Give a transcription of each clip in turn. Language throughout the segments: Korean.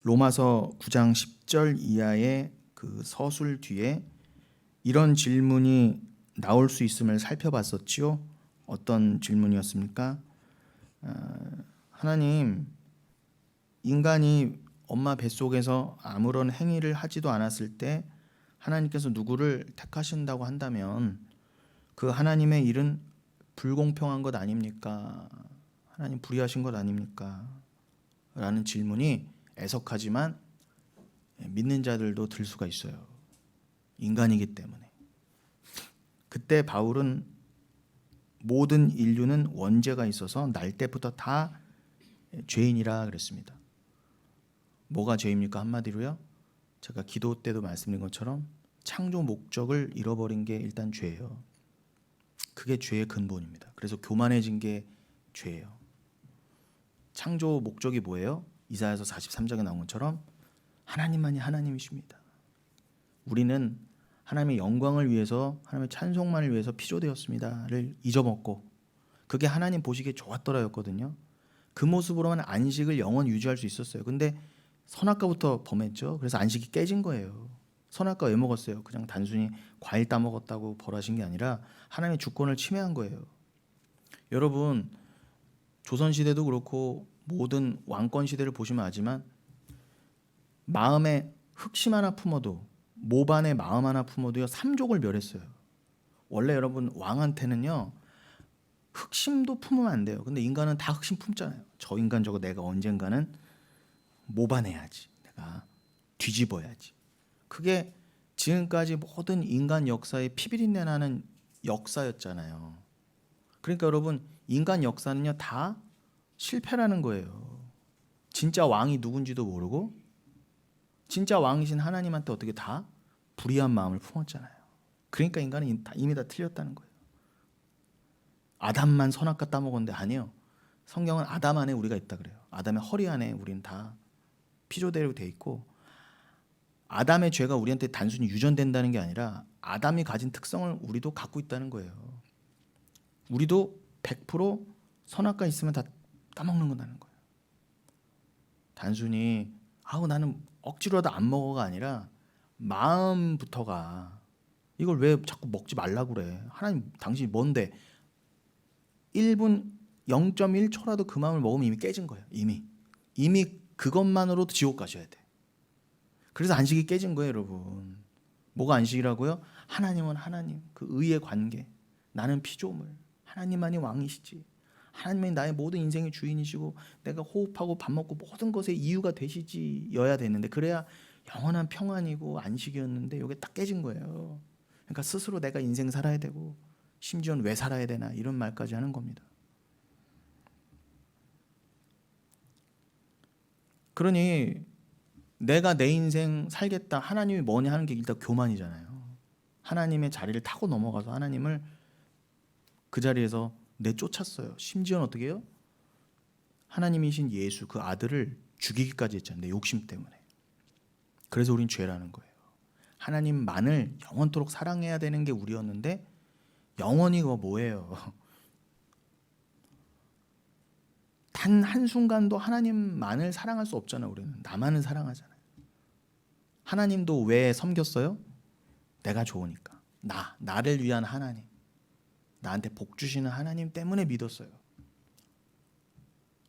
로마서 9장 10절 이하의 그 서술 뒤에 이런 질문이 나올 수 있음을 살펴봤었지요. 어떤 질문이었습니까? 하나님, 인간이 엄마 뱃속에서 아무런 행위를 하지도 않았을 때 하나님께서 누구를 택하신다고 한다면 그 하나님의 일은 불공평한 것 아닙니까? 하나님 불의하신 것 아닙니까? 라는 질문이 애석하지만 믿는 자들도 들 수가 있어요. 인간이기 때문에. 그때 바울은 모든 인류는 원죄가 있어서 날 때부터 다 죄인이라 그랬습니다. 뭐가 죄입니까? 한마디로요. 제가 기도 때도 말씀드린 것처럼 창조 목적을 잃어버린 게 일단 죄예요. 그게 죄의 근본입니다. 그래서 교만해진 게 죄예요. 창조 목적이 뭐예요? 이사야서 43장에 나온 것처럼 하나님만이 하나님이십니다. 우리는 하나님의 영광을 위해서, 하나님의 찬송만을 위해서 피조되었습니다를 잊어먹고 그게 하나님 보시기에 좋았더라였거든요. 그 모습으로만 안식을 영원히 유지할 수 있었어요. 근데 선악과부터 범했죠. 그래서 안식이 깨진 거예요. 선악과 왜 먹었어요? 그냥 단순히 과일 따먹었다고 벌하신 게 아니라 하나님의 주권을 침해한 거예요. 여러분, 조선시대도 그렇고 모든 왕권 시대를 보시면 알지만 마음에 흑심 하나 품어도, 모반의 마음 하나 품어도요, 삼족을 멸했어요. 원래 여러분 왕한테는요 흑심도 품으면 안 돼요. 근데 인간은 다 흑심 품잖아요. 저 인간 저거 내가 언젠가는 모반해야지, 내가 뒤집어야지. 그게 지금까지 모든 인간 역사의 피비린내 나는 역사였잖아요. 그러니까 여러분, 인간 역사는요 다 실패라는 거예요. 진짜 왕이 누군지도 모르고 진짜 왕이신 하나님한테 어떻게 다 불의한 마음을 품었잖아요. 그러니까 인간은 이미 다 틀렸다는 거예요. 아담만 선악과 따먹었는데 아니에요. 성경은 아담 안에 우리가 있다 그래요. 아담의 허리 안에 우리는 다 피조대로 돼 있고, 아담의 죄가 우리한테 단순히 유전된다는 게 아니라 아담이 가진 특성을 우리도 갖고 있다는 거예요. 우리도 100% 선악과 있으면 다 따먹는 거라는 거예요. 단순히 나는 억지로라도 안 먹어가 아니라 마음부터가 이걸 왜 자꾸 먹지 말라고 그래. 하나님 당신이 뭔데. 1분 0.1초라도 그 마음을 먹으면 이미 깨진 거예요. 이미 그것만으로도 지옥 가셔야 돼. 그래서 안식이 깨진 거예요, 여러분. 뭐가 안식이라고요? 하나님은 하나님, 그 의의 관계. 나는 피조물. 하나님만이 왕이시지. 하나님이 나의 모든 인생의 주인이시고 내가 호흡하고 밥 먹고 모든 것의 이유가 되시지여야 되는데, 그래야 영원한 평안이고 안식이었는데 이게 딱 깨진 거예요. 그러니까 스스로 내가 인생 살아야 되고, 심지어는 왜 살아야 되나 이런 말까지 하는 겁니다. 그러니 내가 내 인생 살겠다, 하나님이 뭐냐 하는 게 일단 교만이잖아요. 하나님의 자리를 타고 넘어가서 하나님을 그 자리에서 내쫓았어요. 심지어는 어떻게 해요? 하나님이신 예수 그 아들을 죽이기까지 했잖아요. 내 욕심 때문에. 그래서 우린 죄라는 거예요. 하나님만을 영원토록 사랑해야 되는 게 우리였는데 영원히 그거 뭐예요? 단 한순간도 하나님만을 사랑할 수 없잖아요. 우리는 나만을 사랑하잖아요. 하나님도 왜 섬겼어요? 내가 좋으니까. 나를 위한 하나님, 나한테 복 주시는 하나님 때문에 믿었어요.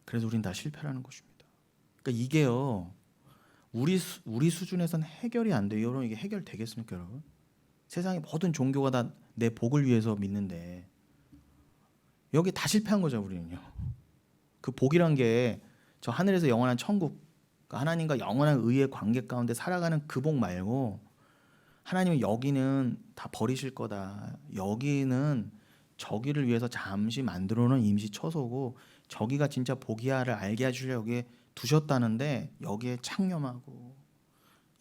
그래서 우린 다 실패라는 것입니다. 그러니까 이게요, 우리 수준에선 해결이 안 돼요. 여러분, 이게 해결되겠습니까, 여러분? 세상의 모든 종교가 다 내 복을 위해서 믿는데 여기 다 실패한 거죠, 우리는요. 그 복이란 게 저 하늘에서 영원한 천국, 그러니까 하나님과 영원한 의의 관계 가운데 살아가는 그 복 말고, 하나님은 여기는 다 버리실 거다. 여기는 저기를 위해서 잠시 만들어 놓은 임시 처소고 저기가 진짜 복이야를 알게 해주려고 여기에 두셨다는데, 여기에 창념하고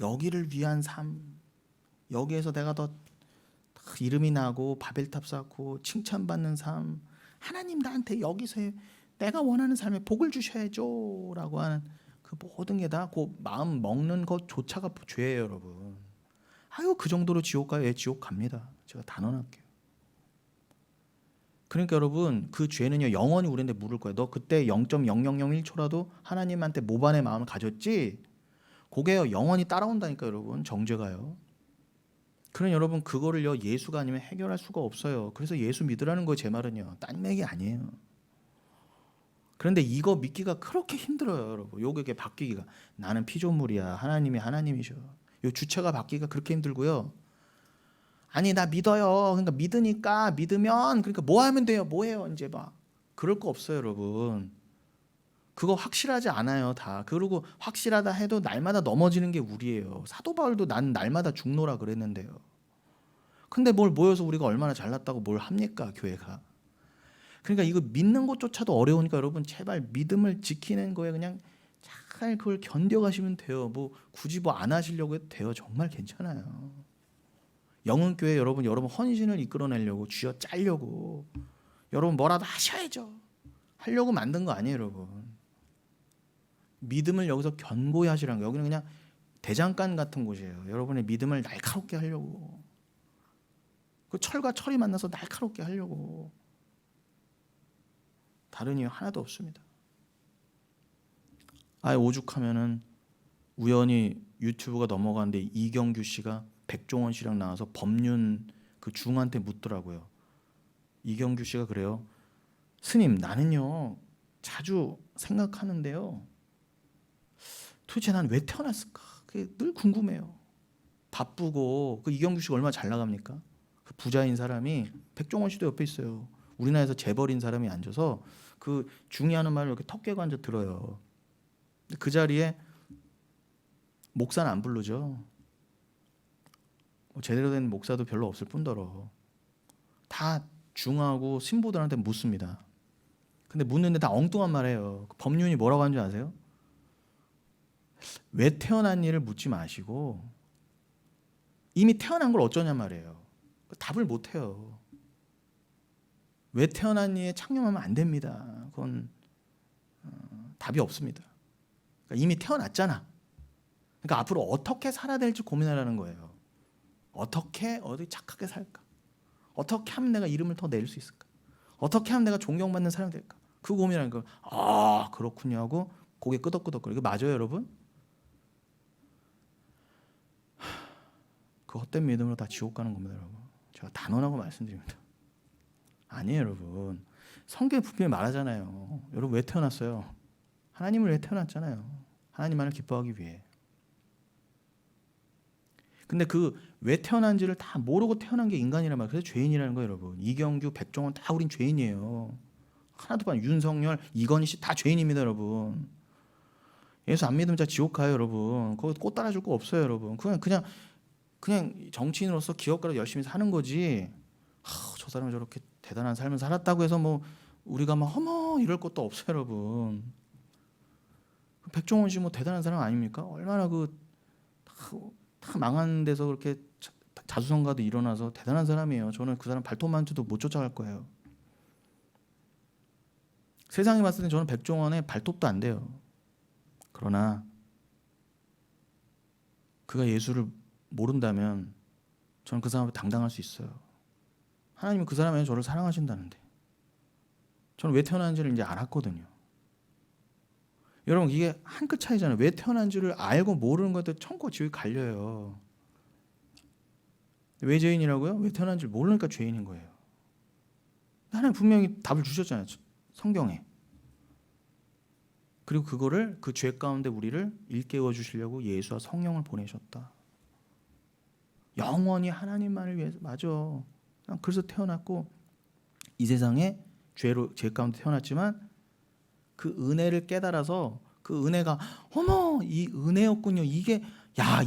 여기를 위한 삶, 여기에서 내가 더 이름이 나고 바벨탑 쌓고 칭찬받는 삶, 하나님 나한테 여기서 내가 원하는 삶에 복을 주셔야죠 라고 하는 그 모든 게 다 그 마음 먹는 것조차가 죄예요, 여러분. 그 정도로 지옥 가요? 예, 지옥 갑니다. 제가 단언할게요. 그러니까 여러분, 그 죄는요 영원히 우리한테 물을 거예요. 너 그때 0.0001초라도 하나님한테 모반의 마음을 가졌지? 그게요 영원히 따라온다니까 여러분. 정죄가요. 그럼 여러분 그거를요 예수가 아니면 해결할 수가 없어요. 그래서 예수 믿으라는 거예요. 제 말은요. 딴 얘기 아니에요. 그런데 이거 믿기가 그렇게 힘들어요, 여러분. 요게 바뀌기가. 나는 피조물이야. 하나님이 하나님이셔. 요 주체가 바뀌기가 그렇게 힘들고요. 아니 나 믿어요. 그러니까 믿으니까 믿으면 그러니까 뭐 하면 돼요? 뭐 해요? 이제 막 그럴 거 없어요, 여러분. 그거 확실하지 않아요, 다. 그리고 확실하다 해도 날마다 넘어지는 게 우리예요. 사도 바울도 난 날마다 죽노라 그랬는데요. 근데 뭘 모여서 우리가 얼마나 잘났다고 뭘 합니까, 교회가? 그러니까 이거 믿는 것조차도 어려우니까 여러분 제발 믿음을 지키는 거에 그냥 잘 그걸 견뎌가시면 돼요. 뭐 굳이 뭐 안 하시려고 해도 돼요. 정말 괜찮아요. 영흥교회 여러분 헌신을 이끌어내려고 쥐어 짜려고 여러분 뭐라도 하셔야죠. 하려고 만든 거 아니에요, 여러분. 믿음을 여기서 견고히 하시라는 거예요. 여기는 그냥 대장간 같은 곳이에요. 여러분의 믿음을 날카롭게 하려고. 그 철과 철이 만나서 날카롭게 하려고. 다른 이유 하나도 없습니다. 아예 오죽하면은 우연히 유튜브가 넘어가는데 이경규 씨가 백종원 씨랑 나와서 법륜 그 중한테 묻더라고요. 이경규 씨가 그래요. 스님 나는요 자주 생각하는데요. 도대체 난 왜 태어났을까? 그게 늘 궁금해요. 바쁘고 그 이경규 씨가 얼마나 잘 나갑니까? 그 부자인 사람이 백종원 씨도 옆에 있어요. 우리나라에서 재벌인 사람이 앉아서 그 중요한 말을 이렇게 턱 깨고 앉아 들어요. 그 자리에 목사는 안 부르죠. 제대로 된 목사도 별로 없을 뿐더러 다 중하고 신부들한테 묻습니다. 근데 묻는데 다 엉뚱한 말해요. 법륜이 뭐라고 하는 줄 아세요? 왜 태어난 일을 묻지 마시고 이미 태어난 걸 어쩌냐 말이에요. 답을 못 해요. 왜 태어났니에 창념하면 안 됩니다. 그건 답이 없습니다. 그러니까 이미 태어났잖아. 그러니까 앞으로 어떻게 살아야 될지 고민하라는 거예요. 어떻게 어디 착하게 살까? 어떻게 하면 내가 이름을 더 낼 수 있을까? 어떻게 하면 내가 존경받는 사람이 될까? 그 고민하는 거. 아 그렇군요 하고 고개 끄덕끄덕거려. 이거 맞아요, 여러분? 그 헛된 믿음으로 다 지옥 가는 겁니다, 여러분. 제가 단언하고 말씀드립니다. 아니에요, 여러분. 성경에 분명히 말하잖아요. 여러분 왜 태어났어요? 하나님을 위해 태어났잖아요. 하나님만을 기뻐하기 위해. 근데 그 왜 태어난지를 다 모르고 태어난 게 인간이란 말이에요. 그래서 죄인이라는 거예요, 여러분. 이경규, 백종원 다 우린 죄인이에요. 하나도 반 윤석열, 이건희 씨 다 죄인입니다, 여러분. 예수 안 믿으면 진짜 지옥 가요, 여러분. 거기 꽃 따라줄 거 없어요, 여러분. 그냥 정치인으로서 기업가로 열심히 사는 거지. 저 사람이 저렇게 대단한 삶을 살았다고 해서 뭐 우리가 막 어머 이럴 것도 없어요, 여러분. 백종원 씨 뭐 대단한 사람 아닙니까? 얼마나 다 망한 데서 그렇게 자수성가도 일어나서 대단한 사람이에요. 저는 그 사람 발톱만져도 못 쫓아갈 거예요. 세상에 봤을 때 저는 백종원의 발톱도 안 돼요. 그러나 그가 예수를 모른다면 저는 그 사람을 당당할 수 있어요. 하나님은 그 사람이 저를 사랑하신다는데 저는 왜 태어난지를 이제 알았거든요. 여러분 이게 한 끗 차이잖아요. 왜 태어난지를 알고 모르는 것도 천국 지옥에 갈려요. 왜 죄인이라고요? 왜 태어난지를 모르니까 죄인인 거예요. 하나님 분명히 답을 주셨잖아요. 성경에. 그리고 그거를 그 죄 가운데 우리를 일깨워 주시려고 예수와 성령을 보내셨다. 영원히 하나님만을 위해서. 맞아. 그래서 태어났고 이 세상에 죄 가운데 태어났지만 그 은혜를 깨달아서 그 은혜가 어머 이 은혜였군요. 이게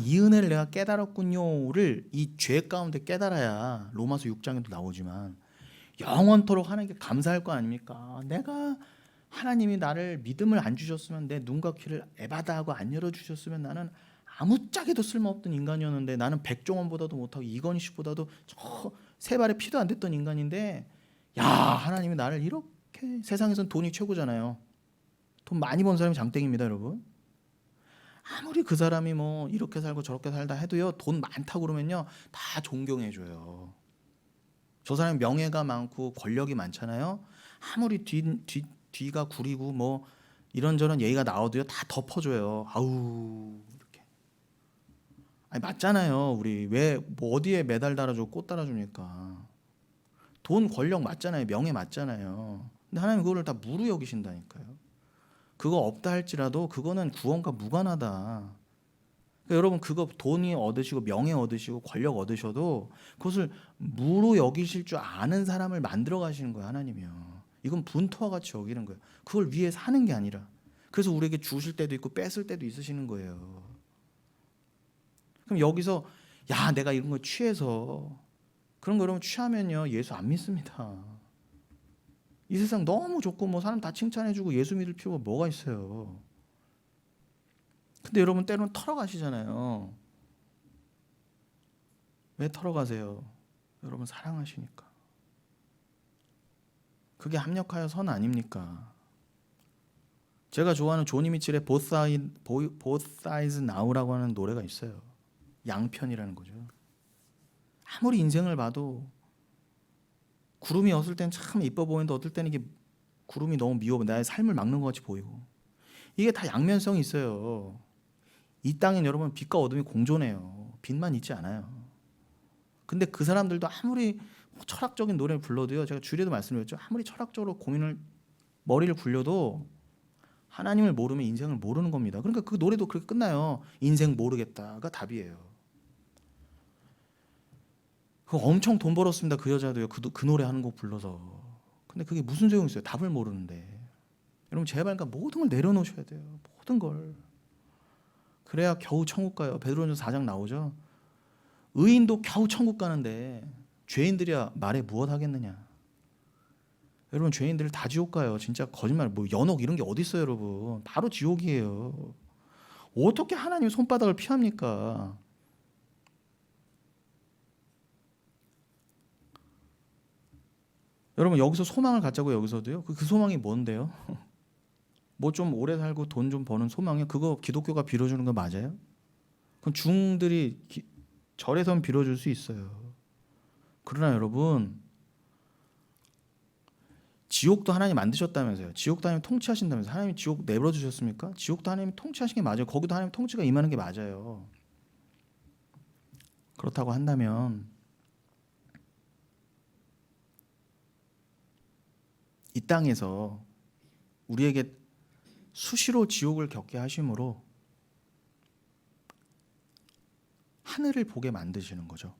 이 은혜를 내가 깨달았군요를 이 죄 가운데 깨달아야 로마서 6장에도 나오지만 영원토록 하나님께 감사할 거 아닙니까? 내가 하나님이 나를 믿음을 안 주셨으면 내 눈과 귀를 에바다 하고 안 열어주셨으면 나는 아무짝에도 쓸모없던 인간이었는데 나는 백종원보다도 못하고 이건희 씨보다도 저 세 발에 피도 안 됐던 인간인데 하나님이 나를 이렇게 세상에선 돈이 최고잖아요. 돈 많이 번 사람이 장땡입니다, 여러분. 아무리 그 사람이 뭐 이렇게 살고 저렇게 살다 해도요 돈 많다고 그러면요 다 존경해줘요. 저 사람이 명예가 많고 권력이 많잖아요. 아무리 뒤가 구리고 뭐 이런저런 얘기가 나와도요 다 덮어줘요. 아우 이렇게 아니 맞잖아요. 우리 왜 뭐 어디에 메달 달아주고 꽃 달아줍니까? 돈, 권력 맞잖아요. 명예 맞잖아요. 근데 하나님 그거를 다 무루 여기신다니까요. 그거 없다 할지라도 그거는 구원과 무관하다. 그러니까 여러분 그거 돈이 얻으시고 명예 얻으시고 권력 얻으셔도 그것을 무루 여기실 줄 아는 사람을 만들어 가시는 거예요. 하나님이요. 이건 분토와 같이 여기는 거예요. 그걸 위해 사는 게 아니라. 그래서 우리에게 주실 때도 있고 뺏을 때도 있으시는 거예요. 그럼 여기서 야 내가 이런 거 취해서 그런 거 여러분 취하면요 예수 안 믿습니다. 이 세상 너무 좋고 뭐 사람 다 칭찬해주고 예수 믿을 필요가 뭐가 있어요. 근데 여러분 때로는 털어가시잖아요. 왜 털어가세요? 여러분 사랑하시니까. 그게 합력하여 선 아닙니까? 제가 좋아하는 조니 미첼의 Both Sides Now라고 하는 노래가 있어요. 양편이라는 거죠. 아무리 인생을 봐도 구름이 어떨 땐 참 이뻐 보이는데 어떨 때는 이게 구름이 너무 미워 나의 삶을 막는 것 같이 보이고 이게 다 양면성이 있어요. 이 땅엔 여러분 빛과 어둠이 공존해요. 빛만 있지 않아요. 근데 그 사람들도 아무리 철학적인 노래를 불러도요. 제가 주례도 말씀드렸죠. 아무리 철학적으로 머리를 굴려도 하나님을 모르면 인생을 모르는 겁니다. 그러니까 그 노래도 그렇게 끝나요. 인생 모르겠다가 답이에요. 그 엄청 돈 벌었습니다. 그 여자도요. 그 노래 하는 곡 불러서. 근데 그게 무슨 소용이 있어요. 답을 모르는데. 여러분 제발 그러니까 모든 걸 내려놓으셔야 돼요. 모든 걸. 그래야 겨우 천국 가요. 베드로전서 4장 나오죠. 의인도 겨우 천국 가는데 죄인들이야 말에 무엇 하겠느냐. 여러분 죄인들 다 지옥 가요. 진짜 거짓말 뭐 연옥 이런 게 어디 있어요 여러분. 바로 지옥이에요. 어떻게 하나님 손바닥을 피합니까? 여러분 여기서 소망을 갖자고 여기서도요. 그 소망이 뭔데요? 뭐 좀 오래 살고 돈 좀 버는 소망이요? 그거 기독교가 빌어주는 거 맞아요? 그건 중들이 절에선 빌어줄 수 있어요. 그러나 여러분 지옥도 하나님 만드셨다면서요. 지옥도 하나님 통치하신다면서요. 하나님 지옥 내버려 두셨습니까? 지옥도 하나님 통치하신 게 맞아요. 거기도 하나님 통치가 임하는 게 맞아요. 그렇다고 한다면 이 땅에서 우리에게 수시로 지옥을 겪게 하심으로 하늘을 보게 만드시는 거죠.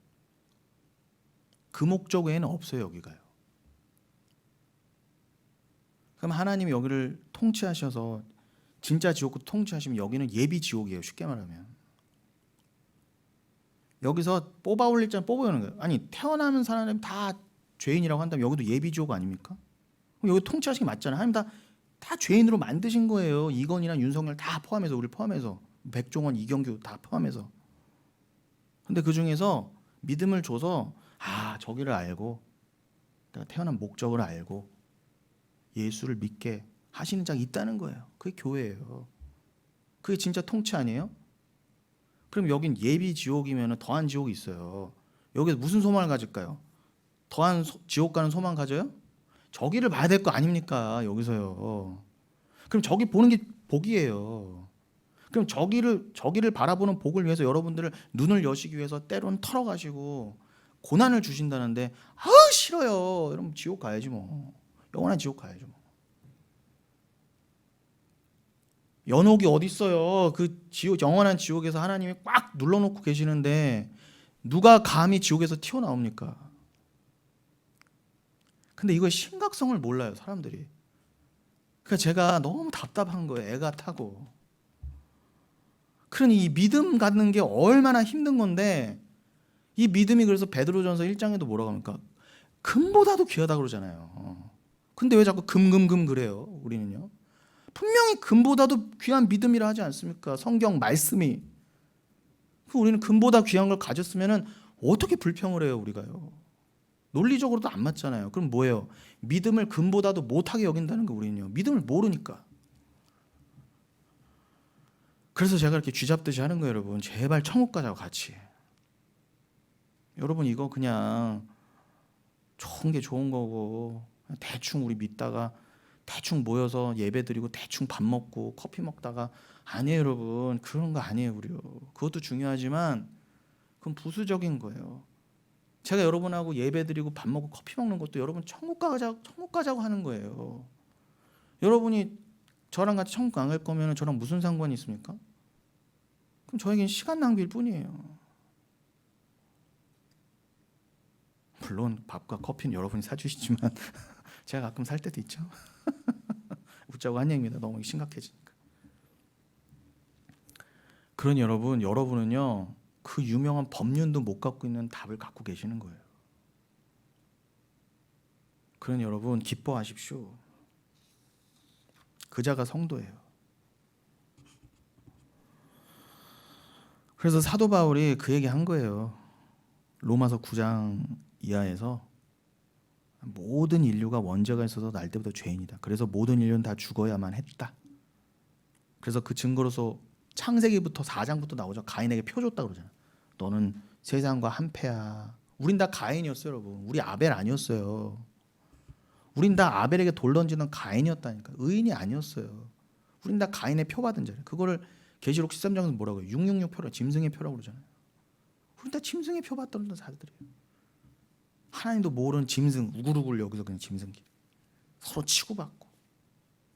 그 목적 외에는 없어요. 여기가요. 그럼 하나님이 여기를 통치하셔서 진짜 지옥도 통치하시면 여기는 예비 지옥이에요. 쉽게 말하면. 여기서 뽑아 올릴 자는 뽑아오는 거예요. 아니 태어나는 사람은 다 죄인이라고 한다면 여기도 예비 지옥 아닙니까? 여기 통치하시는 게 맞잖아요. 하나님 다 죄인으로 만드신 거예요. 이건이나 윤석열 다 포함해서 우리를 포함해서 백종원, 이경규 다 포함해서. 근데 그 중에서 믿음을 줘서 저기를 알고 내가 태어난 목적을 알고 예수를 믿게 하시는 자가 있다는 거예요. 그게 교회예요. 그게 진짜 통치 아니에요? 그럼 여긴 예비 지옥이면 더한 지옥이 있어요. 여기서 무슨 소망을 가질까요? 더한 지옥 가는 소망 가져요? 저기를 봐야 될 거 아닙니까? 여기서요. 그럼 저기 보는 게 복이에요. 그럼 저기를 바라보는 복을 위해서 여러분들을 눈을 여시기 위해서 때로는 털어가시고 고난을 주신다는데 싫어요. 여러분 지옥 가야지 뭐. 영원한 지옥 가야죠. 뭐. 연옥이 어디 있어요? 그 영원한 지옥에서 하나님이 꽉 눌러놓고 계시는데 누가 감히 지옥에서 튀어나옵니까? 근데 이거의 심각성을 몰라요 사람들이. 그러니까 제가 너무 답답한 거예요. 애가 타고. 그러니 이 믿음 갖는 게 얼마나 힘든 건데 이 믿음이 그래서 베드로전서 1장에도 뭐라고 합니까? 금보다도 귀하다 그러잖아요. 근데 왜 자꾸 금 그래요? 우리는요. 분명히 금보다도 귀한 믿음이라 하지 않습니까? 성경 말씀이. 우리는 금보다 귀한 걸 가졌으면 어떻게 불평을 해요 우리가요. 논리적으로도 안 맞잖아요. 그럼 뭐예요? 믿음을 금보다도 못하게 여긴다는 거 우리는요. 믿음을 모르니까. 그래서 제가 이렇게 쥐잡듯이 하는 거예요 여러분. 제발 천국 가자고 같이. 여러분 이거 그냥 좋은 게 좋은 거고 대충 우리 믿다가 대충 모여서 예배 드리고 대충 밥 먹고 커피 먹다가 아니에요 여러분. 그런 거 아니에요 우리요. 그것도 중요하지만 그건 부수적인 거예요. 제가 여러분하고 예배드리고 밥 먹고 커피 먹는 것도 여러분 천국 가자고 하는 거예요. 여러분이 저랑 같이 천국 안 갈 거면 저랑 무슨 상관이 있습니까? 그럼 저에겐 시간 낭비일 뿐이에요. 물론 밥과 커피는 여러분이 사주시지만 제가 가끔 살 때도 있죠. 웃자고 한 얘기입니다. 너무 심각해지니까. 그러니 여러분은요 그 유명한 법륜도 못 갖고 있는 답을 갖고 계시는 거예요. 그러니 여러분 기뻐하십시오. 그자가 성도예요. 그래서 사도 바울이 그 얘기 한 거예요. 로마서 9장 이하에서 모든 인류가 원죄가 있어서 날 때부터 죄인이다. 그래서 모든 인류는 다 죽어야만 했다. 그래서 그 증거로서 창세기부터 4장부터 나오죠. 가인에게 표 줬다 그러잖아. 너는 세상과 한패야. 우린 다 가인이었어요, 여러분. 우리 아벨 아니었어요. 우린 다 아벨에게 돌 던지는 가인이었다니까. 의인이 아니었어요. 우린 다 가인의 표 받은 자예요. 그거를 계시록 13장에서 뭐라고 해요? 666 표라, 짐승의 표라고 그러잖아요. 우린 다 짐승의 표 받던 자들이에요. 하나님도 모르는 짐승, 우글우글 여기서 그냥 짐승끼리 서로 치고받고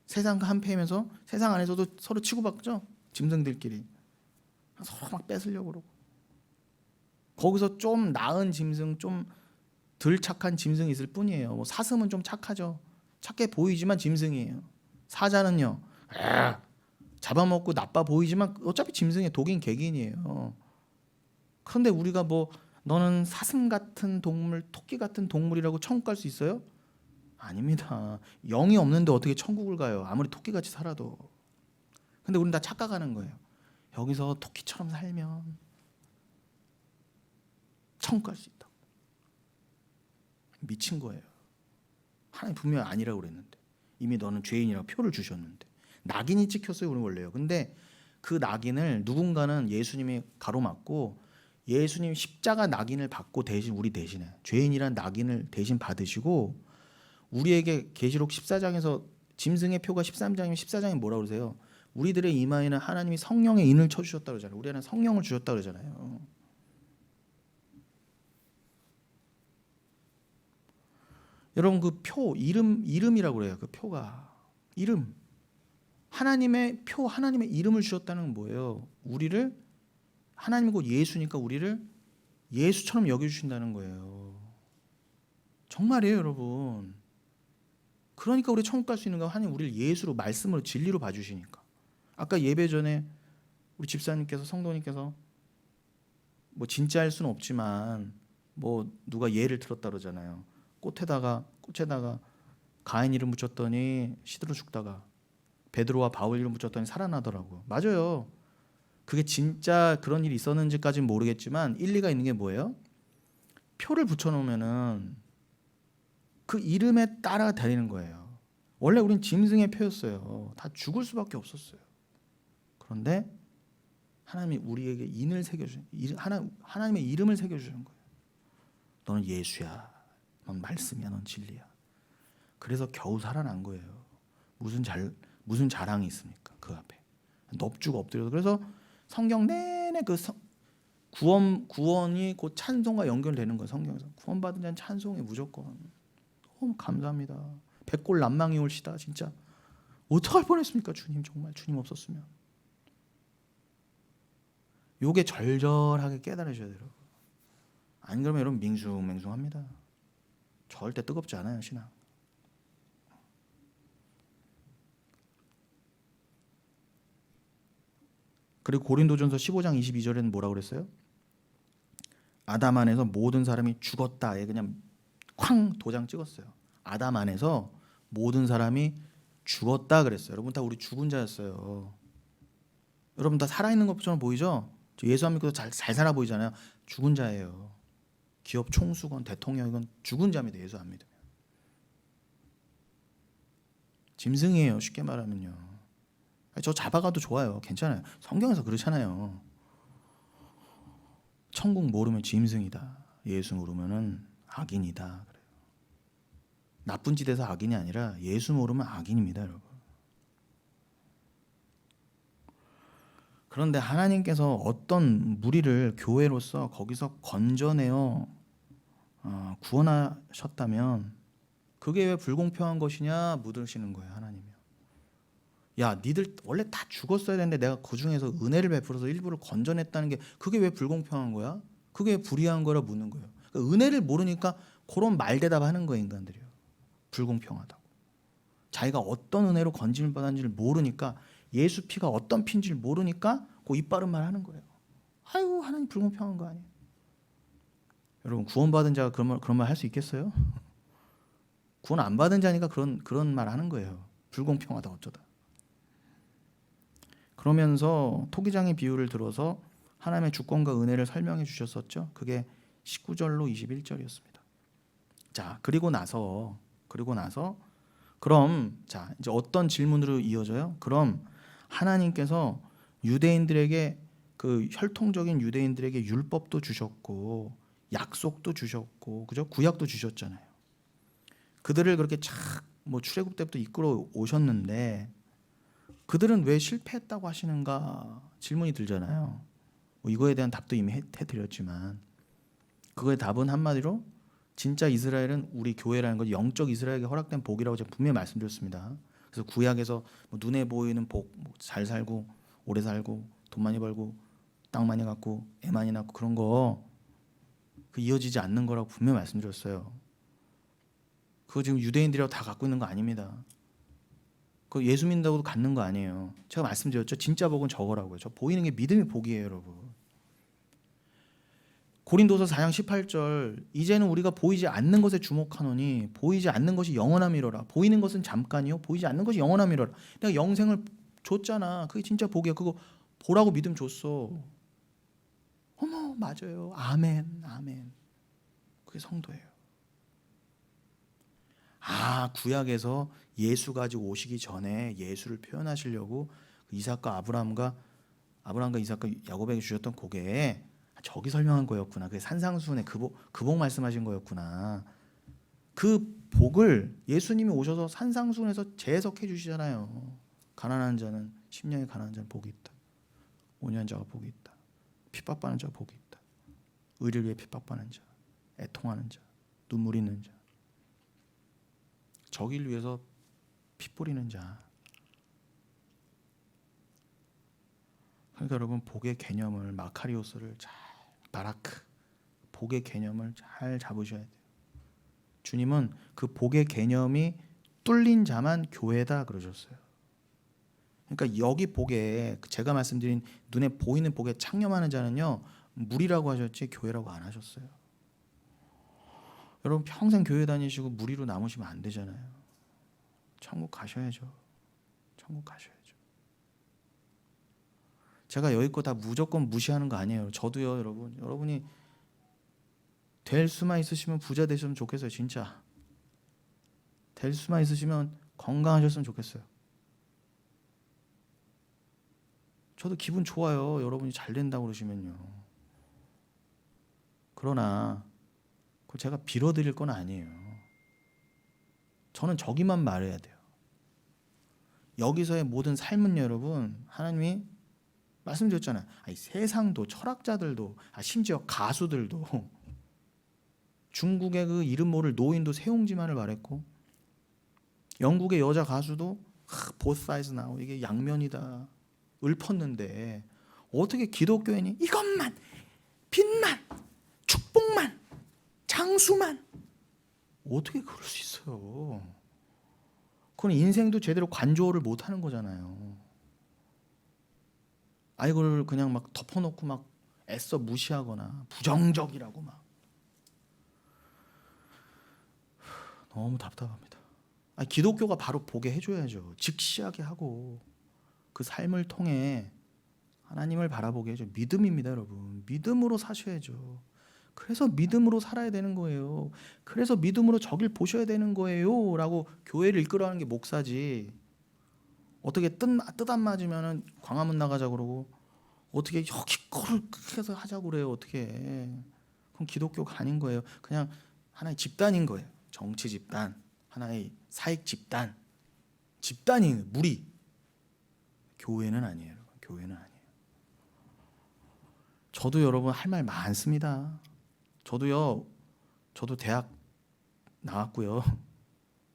세상과 한패이면서 세상 안에서도 서로 치고받죠. 짐승들끼리 서로 막 뺏으려고 그러고 거기서 좀 나은 짐승, 좀 덜 착한 짐승이 있을 뿐이에요. 뭐 사슴은 좀 착하죠. 착해 보이지만 짐승이에요. 사자는요, 잡아먹고 나빠 보이지만 어차피 짐승의 독인 개긴이에요. 그런데 우리가 뭐 너는 사슴 같은 동물, 토끼 같은 동물이라고 천국 갈 수 있어요? 아닙니다. 영이 없는데 어떻게 천국을 가요? 아무리 토끼같이 살아도. 근데 우리는 다 착각하는 거예요. 여기서 토끼처럼 살면 천국 갈 수 있다고. 미친 거예요. 하나님 분명히 아니라고 그랬는데 이미 너는 죄인이라고 표를 주셨는데 낙인이 찍혔어요. 우리 원래요. 근데 그 낙인을 누군가는 예수님이 가로막고 예수님 십자가 낙인을 받고 대신 우리 대신에 죄인이란 낙인을 대신 받으시고 우리에게 계시록 14장에서 짐승의 표가 13장이면 14장에 뭐라고 그러세요? 우리들의 이마에는 하나님이 성령의 인을 쳐주셨다 그러잖아요. 우리는 성령을 주셨다 그러잖아요. 여러분 그 표 이름이라고 그래요. 그 표가 이름 하나님의 표 하나님의 이름을 주셨다는 건 뭐예요? 우리를 하나님이고 예수니까 우리를 예수처럼 여겨주신다는 거예요. 정말이에요, 여러분. 그러니까 우리 천국 갈 수 있는 거 하나님 우리를 예수로 말씀으로 진리로 봐주시니까. 아까 예배 전에 우리 집사님께서 성도님께서 뭐 진짜 할 수는 없지만 뭐 누가 예를 들었다 그러잖아요. 꽃에다가 가인 이름 붙였더니 시들어 죽다가 베드로와 바울 이름 붙였더니 살아나더라고. 맞아요. 그게 진짜 그런 일이 있었는지까지는 모르겠지만 일리가 있는 게 뭐예요? 표를 붙여놓으면은 그 이름에 따라 다니는 거예요. 원래 우린 짐승의 표였어요. 다 죽을 수밖에 없었어요. 그런데 하나님이 우리에게 인을 새겨주신 하나님의 이름을 새겨주는 거예요. 너는 예수야. 넌 말씀이야. 넌 진리야. 그래서 겨우 살아난 거예요. 무슨 자랑이 있습니까? 그 앞에 넙죽 엎드려서. 그래서 성경 내내 그 구원이 곧 찬송과 연결되는 거예요. 성경에서 구원받은 자는 찬송해 무조건. 너무 감사합니다. 백골난망이 올시다. 진짜 어떡할 뻔했습니까? 주님 정말 주님 없었으면. 요게 절절하게 깨달으셔야 돼요. 안 그러면 여러분 맹숭맹숭합니다. 절대 뜨겁지 않아요 신앙. 그리고 고린도전서 15장 22절에는 뭐라고 그랬어요? 아담 안에서 모든 사람이 죽었다에 그냥 쾅 도장 찍었어요. 아담 안에서 모든 사람이 죽었다 그랬어요. 여러분 다 우리 죽은 자였어요. 여러분 다 살아있는 것처럼 보이죠? 예수 안 믿고도 잘 살아 보이잖아요. 죽은 자예요. 기업 총수건 대통령이건 죽은 자입니다. 예수 안 믿으면. 짐승이에요. 쉽게 말하면요. 저 잡아가도 좋아요. 괜찮아요. 성경에서 그렇잖아요. 천국 모르면 짐승이다. 예수 모르면은 악인이다. 그래요. 나쁜 짓에서 악인이 아니라 예수 모르면 악인입니다, 여러분. 그런데 하나님께서 어떤 무리를 교회로서 거기서 건져내어 구원하셨다면 그게 왜 불공평한 것이냐 묻으시는 거예요. 하나님이요. 야, 니들 원래 다 죽었어야 되는데 내가 그 중에서 은혜를 베풀어서 일부를 건져냈다는 게 그게 왜 불공평한 거야? 그게 왜 불의한 거라 묻는 거예요. 그러니까 은혜를 모르니까 그런 말대답하는 거예요. 인간들이요. 불공평하다고. 자기가 어떤 은혜로 건짐을 받았는지를 모르니까, 예수 피가 어떤 피인지를 모르니까 그 입바른 말 하는 거예요. 아유, 하나님 불공평한 거 아니에요. 여러분, 구원받은 자가 그런 말 할 수 있겠어요? 구원 안 받은 자니까 그런 말 하는 거예요. 불공평하다 어쩌다. 그러면서 토기장의 비유를 들어서 하나님의 주권과 은혜를 설명해 주셨었죠. 그게 19절로 21절이었습니다. 자, 그리고 나서 그럼 자, 이제 어떤 질문으로 이어져요? 그럼 하나님께서 유대인들에게, 그 혈통적인 유대인들에게 율법도 주셨고 약속도 주셨고, 그죠? 구약도 주셨잖아요. 그들을 그렇게 뭐 출애굽 때부터 이끌어 오셨는데 그들은 왜 실패했다고 하시는가 질문이 들잖아요. 뭐 이거에 대한 답도 이미 해드렸지만, 그거의 답은 한마디로 진짜 이스라엘은 우리 교회라는 것, 영적 이스라엘에게 허락된 복이라고 제가 분명히 말씀드렸습니다. 그래서 구약에서 뭐 눈에 보이는 복, 잘 살고 오래 살고 돈 많이 벌고 땅 많이 갖고 애 많이 낳고 그런 거 그 이어지지 않는 거라고 분명히 말씀드렸어요. 그거 지금 유대인들이라고 다 갖고 있는 거 아닙니다. 그 예수 믿는다고 갖는 거 아니에요. 제가 말씀드렸죠. 진짜 복은 저거라고요. 저 보이는 게 믿음의 복이에요, 여러분. 고린도서 4장 18절, 이제는 우리가 보이지 않는 것에 주목하노니 보이지 않는 것이 영원함이로라. 보이는 것은 잠깐이요, 보이지 않는 것이 영원함이로라. 내가 영생을 줬잖아. 그게 진짜 복이야. 그거 보라고 믿음 줬어. 어머, 맞아요. 아멘, 아멘. 그게 성도예요. 구약에서 예수 가지고 오시기 전에 예수를 표현하시려고 이삭과 아브라함과 이삭과 야곱에게 주셨던 고개, 저기 설명한 거였구나. 그게 산상수훈의 그 복 말씀하신 거였구나. 그 복을 예수님이 오셔서 산상수훈에서 재해석해 주시잖아요. 가난한 자는 10년에 가난한 자는 복이 있다. 5년 자가 복이 있다. 핍박받는 자가 복이 있다. 의를 위해 핍박받는 자, 애통하는 자, 눈물 있는 자, 저기를 위해서 피 뿌리는 자. 그러니까 여러분, 복의 개념을, 마카리오스를 잘, 바라크, 복의 개념을 잘 잡으셔야 돼요. 주님은 그 복의 개념이 뚫린 자만 교회다 그러셨어요. 그러니까 여기 복에, 제가 말씀드린 눈에 보이는 복에 창념하는 자는요, 무리라고 하셨지 교회라고 안 하셨어요. 여러분, 평생 교회 다니시고 무리로 남으시면 안 되잖아요. 천국 가셔야죠. 천국 가셔야죠. 제가 여기 거 다 무조건 무시하는 거 아니에요. 저도요, 여러분. 여러분이 될 수만 있으시면 부자 되셨으면 좋겠어요. 진짜. 될 수만 있으시면 건강하셨으면 좋겠어요. 저도 기분 좋아요. 여러분이 잘 된다고 그러시면요. 그러나 그걸 제가 빌어드릴 건 아니에요. 저는 저기만 말해야 돼요. 여기서의 모든 삶은 여러분, 하나님이 말씀드렸잖아요. 세상도, 철학자들도, 심지어 가수들도, 중국의 그 이름 모를 노인도 세옹지만을 말했고, 영국의 여자 가수도 보스 사이즈 나오, 이게 양면이다 읊었는데, 어떻게 기독교인이 이것만, 빛만, 축복만, 장수만, 어떻게 그럴 수 있어요? 그건 인생도 제대로 관조를 못 하는 거잖아요. 이걸 그냥 막 덮어놓고 막 애써 무시하거나 부정적이라고 막, 너무 답답합니다. 기독교가 바로 보게 해줘야죠. 직시하게 하고 그 삶을 통해 하나님을 바라보게 해줘. 믿음입니다, 여러분. 믿음으로 사셔야죠. 그래서 믿음으로 살아야 되는 거예요. 그래서 믿음으로 저길 보셔야 되는 거예요 라고 교회를 이끌어가는 게 목사지, 어떻게 뜻 안 맞으면 광화문 나가자 그러고, 어떻게 여기 거를 해서 하자고 그래요. 어떻게. 그럼 기독교가 아닌 거예요. 그냥 하나의 집단인 거예요. 정치 집단, 하나의 사익 집단, 집단이 무리. 교회는 아니에요. 교회는 아니에요. 저도 여러분 할 말 많습니다. 저도 대학 나왔고요.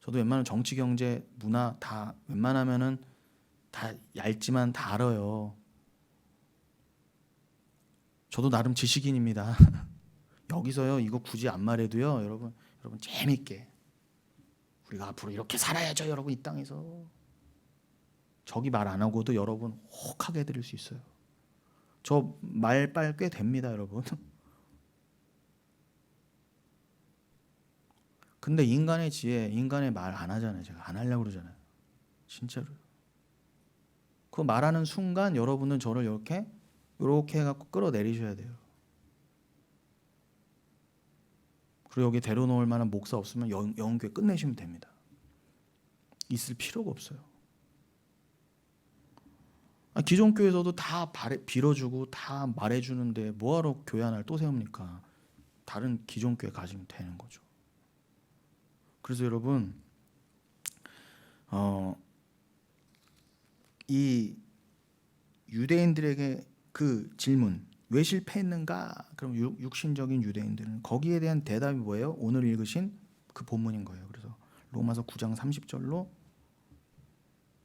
저도 웬만한 정치, 경제, 문화 다 웬만하면은 다 얇지만 다 알아요. 저도 나름 지식인입니다. 여기서요 이거 굳이 안 말해도요 여러분 재밌게 우리가 앞으로 이렇게 살아야죠 여러분 이 땅에서. 저기 말 안 하고도 여러분 혹하게 해드릴 수 있어요. 저 말빨 꽤 됩니다 여러분. 근데 인간의 지혜, 인간의 말 안 하잖아요. 제가 안 하려고 그러잖아요. 진짜로. 그 말하는 순간 여러분은 저를 이렇게 해갖고 끌어내리셔야 돼요. 그리고 여기 데려놓을 만한 목사 없으면 영교회 끝내시면 됩니다. 있을 필요가 없어요. 기존 교회에서도 다 빌어주고 다 말해주는데 뭐하러 교회 하나를 또 세웁니까? 다른 기존 교회 가시면 되는 거죠. 그래서 여러분 이 유대인들에게 그 질문 왜 실패했는가? 그럼 육신적인 유대인들은 거기에 대한 대답이 뭐예요? 오늘 읽으신 그 본문인 거예요. 그래서 로마서 9장 30절로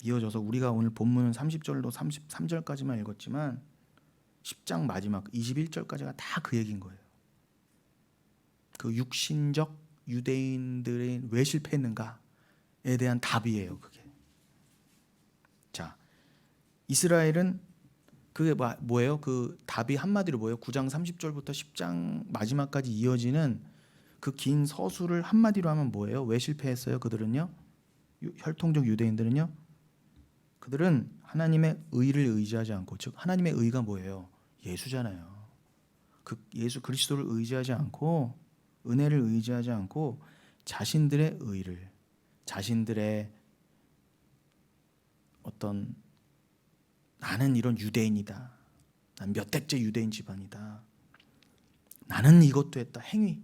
이어져서 우리가 오늘 본문은 30절로 33절까지만 읽었지만 10장 마지막 21절까지가 다 그 얘기인 거예요. 그 육신적 유대인들이 왜 실패했는가에 대한 답이에요. 그게. 자, 이스라엘은 그게 뭐예요? 그 답이 한마디로 뭐예요? 9장 30절부터 10장 마지막까지 이어지는 그 긴 서술을 한마디로 하면 뭐예요? 왜 실패했어요? 그들은요? 혈통적 유대인들은요? 그들은 하나님의 의를 의지하지 않고, 즉 하나님의 의가 뭐예요? 예수잖아요. 그 예수 그리스도를 의지하지 않고, 은혜를 의지하지 않고 자신들의 의를, 자신들의 어떤 나는 이런 유대인이다, 난 몇 대째 유대인 집안이다, 나는 이것도 했다, 행위,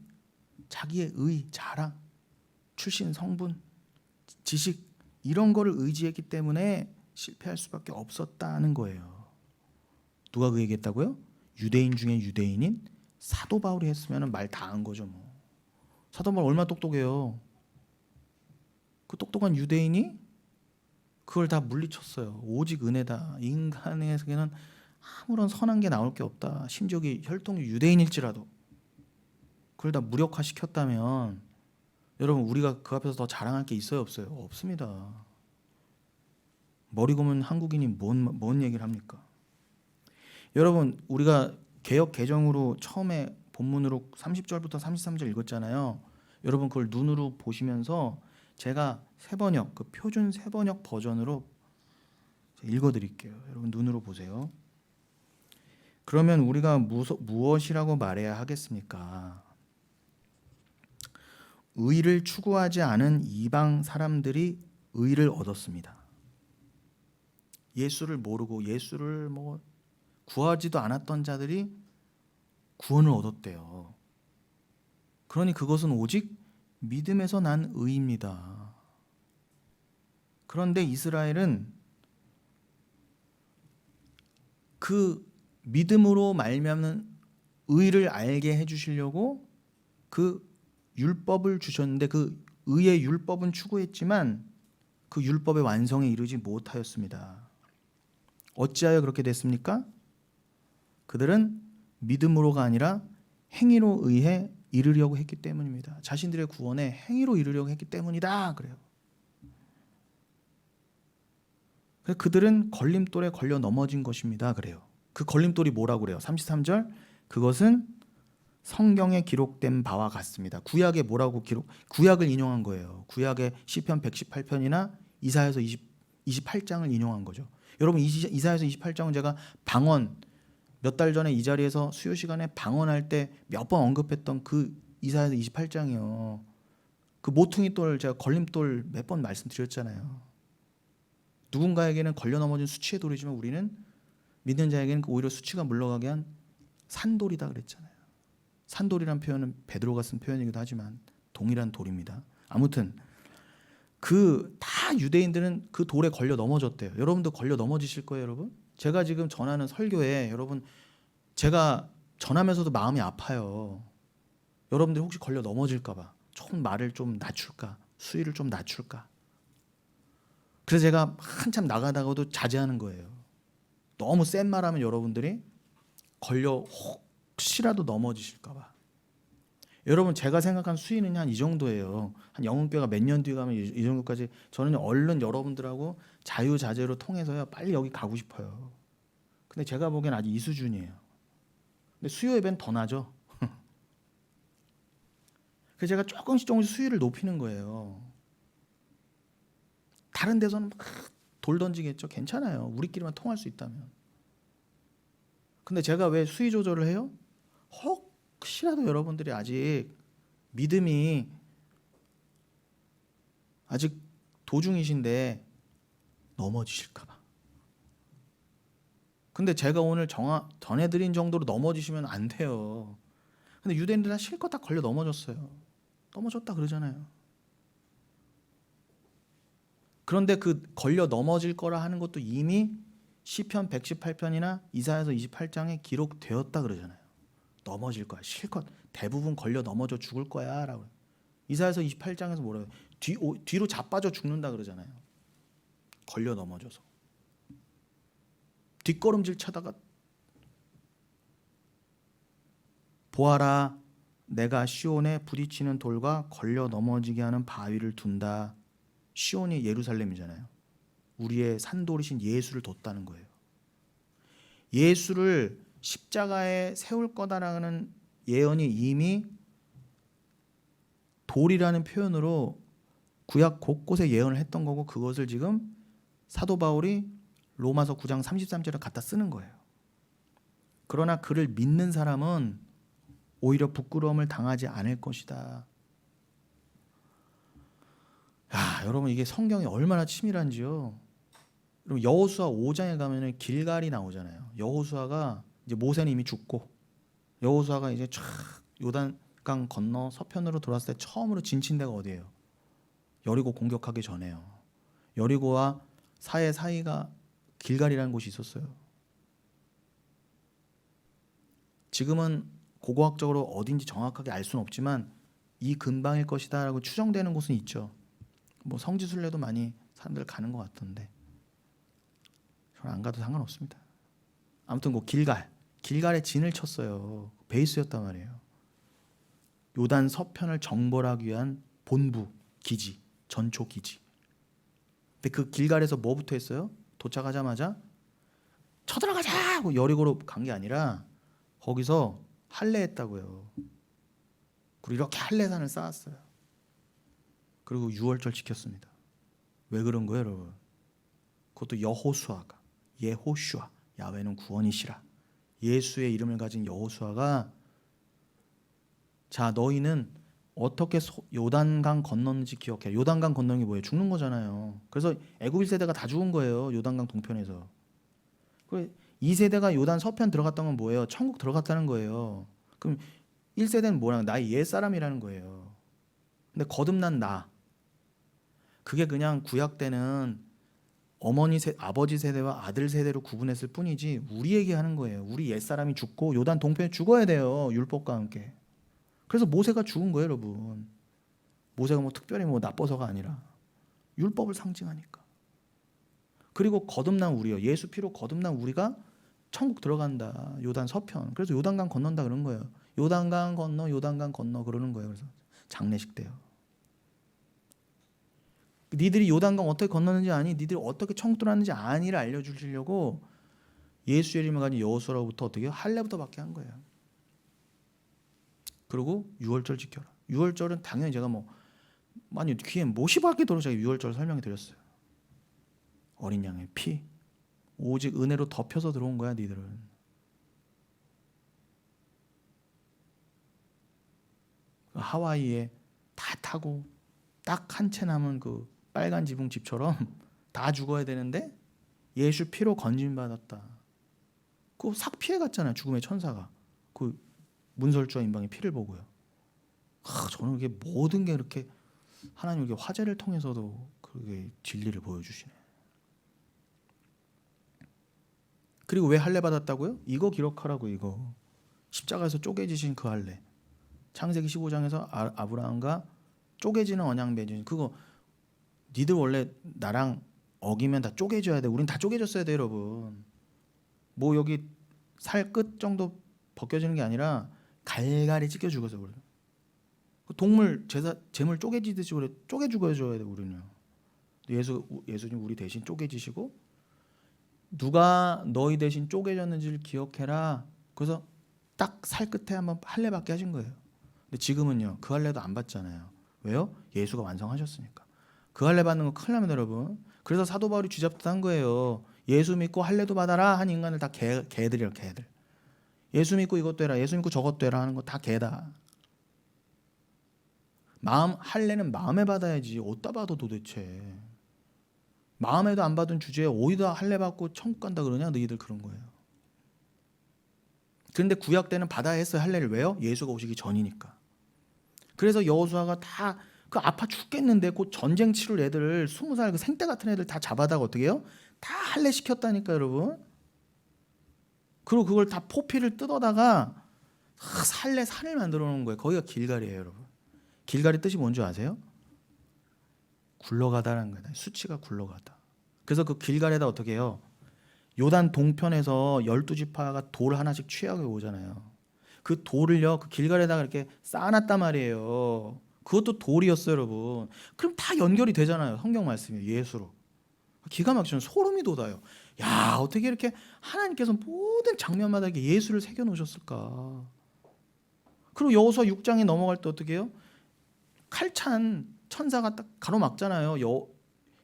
자기의 의, 자랑, 출신, 성분, 지식 이런 거를 의지했기 때문에 실패할 수밖에 없었다는 거예요. 누가 그 얘기했다고요? 유대인 중에 유대인인 사도 바울이 했으면 말 다 한 거죠. 뭐 사도 바울 얼마나 똑똑해요. 그 똑똑한 유대인이 그걸 다 물리쳤어요. 오직 은혜다. 인간에게는 아무런 선한 게 나올 게 없다. 심지어 혈통 유대인일지라도 그걸 다 무력화시켰다면 여러분 우리가 그 앞에서 더 자랑할 게 있어요, 없어요? 없습니다. 머리 고문 한국인이 뭔 얘기를 합니까? 여러분 우리가 개역 개정으로 처음에 본문으로 30절부터 33절 읽었잖아요. 여러분 그걸 눈으로 보시면서 제가 세번역, 그 표준 세번역 버전으로 읽어드릴게요. 여러분 눈으로 보세요. 그러면 우리가 무엇이라고 말해야 하겠습니까? 의를 추구하지 않은 이방 사람들이 의를 얻었습니다. 예수를 모르고 예수를 구하지도 않았던 자들이 구원을 얻었대요. 그러니 그것은 오직 믿음에서 난 의입니다. 그런데 이스라엘은 그 믿음으로 말미암는 의를 알게 해주시려고 그 율법을 주셨는데 그 의의 율법은 추구했지만 그 율법의 완성에 이르지 못하였습니다. 어찌하여 그렇게 됐습니까? 그들은 믿음으로가 아니라 행위로 의해 이르려고 했기 때문입니다. 자신들의 구원에 행위로 이르려고 했기 때문이다 그래요. 그래서 그들은 걸림돌에 걸려 넘어진 것입니다 그래요. 그 걸림돌이 뭐라고 그래요? 33절 그것은 성경에 기록된 바와 같습니다. 구약에 뭐라고 구약을 인용한 거예요. 구약의 시편 118편이나 이사야서 28장을 인용한 거죠. 여러분 이사야서 28장은 제가 방언 몇 달 전에 이 자리에서 수요 시간에 방언할 때 몇 번 언급했던 그 이사야서 28장이요. 그 모퉁이 돌 제가 걸림돌 몇 번 말씀드렸잖아요. 누군가에게는 걸려 넘어진 수치의 돌이지만 우리는 믿는 자에게는 오히려 수치가 물러가게 한 산돌이다 그랬잖아요. 산돌이란 표현은 베드로가 쓴 표현이기도 하지만 동일한 돌입니다. 아무튼 그 다 유대인들은 그 돌에 걸려 넘어졌대요. 여러분도 걸려 넘어지실 거예요, 여러분. 제가 지금 전하는 설교에 여러분 제가 전하면서도 마음이 아파요. 여러분들이 혹시 걸려 넘어질까 봐 조금 말을 좀 낮출까, 수위를 좀 낮출까. 그래서 제가 한참 나가다가도 자제하는 거예요. 너무 센 말하면 여러분들이 걸려 혹시라도 넘어지실까 봐. 여러분, 제가 생각한 수위는 한 이 정도예요. 한 영웅교회가 몇 년 뒤에 가면 이 정도까지. 저는 얼른 여러분들하고 자유자재로 통해서요 빨리 여기 가고 싶어요. 근데 제가 보기엔 아직 이 수준이에요. 근데 수요 예배는 더 나죠. 그래서 제가 조금씩 수위를 높이는 거예요. 다른 데서는 막 돌 던지겠죠. 괜찮아요. 우리끼리만 통할 수 있다면. 근데 제가 왜 수위 조절을 해요? 혹시라도 여러분들이 아직 믿음이 아직 도중이신데 넘어지실까 봐. 근데 제가 오늘 전해드린 정도로 넘어지시면 안 돼요. 근데 유대인들 다 실컷 다 걸려 넘어졌어요. 넘어졌다 그러잖아요. 그런데 그 걸려 넘어질 거라 하는 것도 이미 시편 118편이나 이사야서 28장에 기록되었다 그러잖아요. 넘어질 거야. 실컷 대부분 걸려 넘어져 죽을 거야 라고. 이사야서 28장에서 뭐래요? 뒤로 자빠져 죽는다 그러잖아요. 걸려 넘어져서. 뒷걸음질 차다가 보아라, 내가 시온에 부딪히는 돌과 걸려 넘어지게 하는 바위를 둔다. 시온이 예루살렘이잖아요. 우리의 산돌이신 예수를 뒀다는 거예요. 예수를 십자가에 세울 거다라는 예언이 이미 돌이라는 표현으로 구약 곳곳에 예언을 했던 거고, 그것을 지금 사도 바울이 로마서 9장 33절에 갖다 쓰는 거예요. 그러나 그를 믿는 사람은 오히려 부끄러움을 당하지 않을 것이다. 야, 여러분, 이게 성경이 얼마나 치밀한지요. 여러분, 여호수아 5장에 가면은 길갈이 나오잖아요. 여호수아가 이제 모세는 이미 죽고, 여호수아가 이제 쫙 요단강 건너 서편으로 돌아왔을 때 처음으로 진친 데가 어디예요? 여리고 공격하기 전에요. 여리고와 사이가 길갈이라는 곳이 있었어요. 지금은 고고학적으로 어딘지 정확하게 알 수는 없지만 이 근방일 것이다라고 추정되는 곳은 있죠. 뭐 성지순례도 많이 사람들 가는 것 같던데 저는 안 가도 상관없습니다. 아무튼 그 길갈에 진을 쳤어요. 베이스였단 말이에요. 요단 서편을 정벌하기 위한 본부 기지, 전초 기지. 근데 그 길갈에서 뭐부터 했어요? 도착하자마자 쳐들어가자 하고 여리고로 간 게 아니라 거기서 할례했다고요. 그리고 이렇게 할례산을 쌓았어요. 그리고 6월절 지켰습니다. 왜 그런 거예요, 여러분? 그것도 여호수아가, 예호슈아, 야훼는 구원이시라. 예수의 이름을 가진 여호수아가, 자, 너희는 어떻게 요단강 건넜는지 기억해. 요단강 건너는 게 뭐예요? 죽는 거잖아요. 그래서 애굽 1세대가 다 죽은 거예요. 요단강 동편에서. 2세대가 요단 서편 들어갔던 건 뭐예요? 천국 들어갔다는 거예요. 그럼 1세대는 뭐랑 나의 옛사람이라는 거예요. 근데 거듭난 나, 그게 그냥 구약 때는 아버지 세대와 아들 세대로 구분했을 뿐이지 우리 얘기하는 거예요. 우리 옛사람이 죽고 요단 동편에 죽어야 돼요. 율법과 함께. 그래서 모세가 죽은 거예요, 여러분. 모세가 뭐 특별히 뭐 나빠서가 아니라 율법을 상징하니까. 그리고 거듭난 우리요. 예수 피로 거듭난 우리가 천국 들어간다. 요단 서편. 그래서 요단강 건넌다 그런 거예요. 요단강 건너 그러는 거예요. 그래서 장례식 때요. 니들이 요단강 어떻게 건너는지 아니? 니들이 어떻게 천국 들어갔는지 아니를 알려주시려고 예수의 이름을 가진 여호수아로부터 어떻게 할례부터 받게 한 거예요. 그리고 6월절 지켜라. 6월절은 당연히 제가 많이 귀에 못이 박히도록 제가 6월절 설명해 드렸어요. 어린 양의 피, 오직 은혜로 덮여서 들어온 거야, 니들은. 하와이에 다 타고 딱 한 채 남은 그 빨간 지붕 집처럼 다 죽어야 되는데 예수 피로 건짐 받았다. 그 삭 피해 갔잖아요. 죽음의 천사가 그 문설주와 임방의 피를 보고요. 저는 이게 모든 게 이렇게 하나님 이렇게 화제를 통해서도 그게 진리를 보여주시네. 그리고 왜 할례 받았다고요? 이거 기록하라고. 이거 십자가에서 쪼개지신 그 할례. 창세기 15장에서 아브라함과 쪼개지는 언약 맺은 그거 니들 원래 나랑 어기면 다 쪼개져야 돼. 우린 다 쪼개졌어야 돼, 여러분. 뭐 여기 살 끝 정도 벗겨지는 게 아니라 갈갈이 찢겨 죽어서 그래. 동물 재물 쪼개지듯이 그래 쪼개 죽어줘야 돼 우리는. 예수님 우리 대신 쪼개지시고 누가 너희 대신 쪼개졌는지를 기억해라. 그래서 딱 살 끝에 한번 할례 받게 하신 거예요. 근데 지금은요 그 할례도 안 받잖아요. 왜요? 예수가 완성하셨으니까. 그 할례 받는 거 큰일 납니다, 여러분. 그래서 사도 바울이 쥐잡듯 한 거예요. 예수 믿고 할례도 받아라 한 인간을 다 개들이에요, 개들. 예수 믿고 이것도 해라, 예수 믿고 저것도 해라 하는 거 다 개다. 할례는 마음에 받아야지 어디다 받아 도대체. 마음에도 안 받은 주제에 어디다 할례 받고 천국 간다 그러냐, 너희들 그런 거예요. 그런데 구약 때는 받아야 했어요, 할례를. 왜요? 예수가 오시기 전이니까. 그래서 여호수아가 다 그 아파 죽겠는데 곧 전쟁 치를 애들을 20살 그 생떼 같은 애들 다 잡아다가 어떻게 해요? 다 할례 시켰다니까, 여러분. 그리고 그걸 다 포피를 뜯어다가 할례 산을 만들어 놓은 거예요. 거기가 길갈이에요, 여러분. 길갈이 뜻이 뭔지 아세요? 굴러가다라는 거예요. 수치가 굴러가다. 그래서 그 길갈에다 어떻게 해요? 요단 동편에서 12지파가 돌 하나씩 취하게 오잖아요. 그 돌을요, 그 길갈에다가 이렇게 쌓아놨단 말이에요. 그것도 돌이었어요, 여러분. 그럼 다 연결이 되잖아요. 성경 말씀이 예수로. 기가 막히죠. 소름이 돋아요. 야, 어떻게 이렇게 하나님께서 모든 장면마다 이렇게 예수를 새겨 놓으셨을까? 그리고 여호수아 6장에 넘어갈 때 어떻게 해요? 칼찬 천사가 딱 가로막잖아요.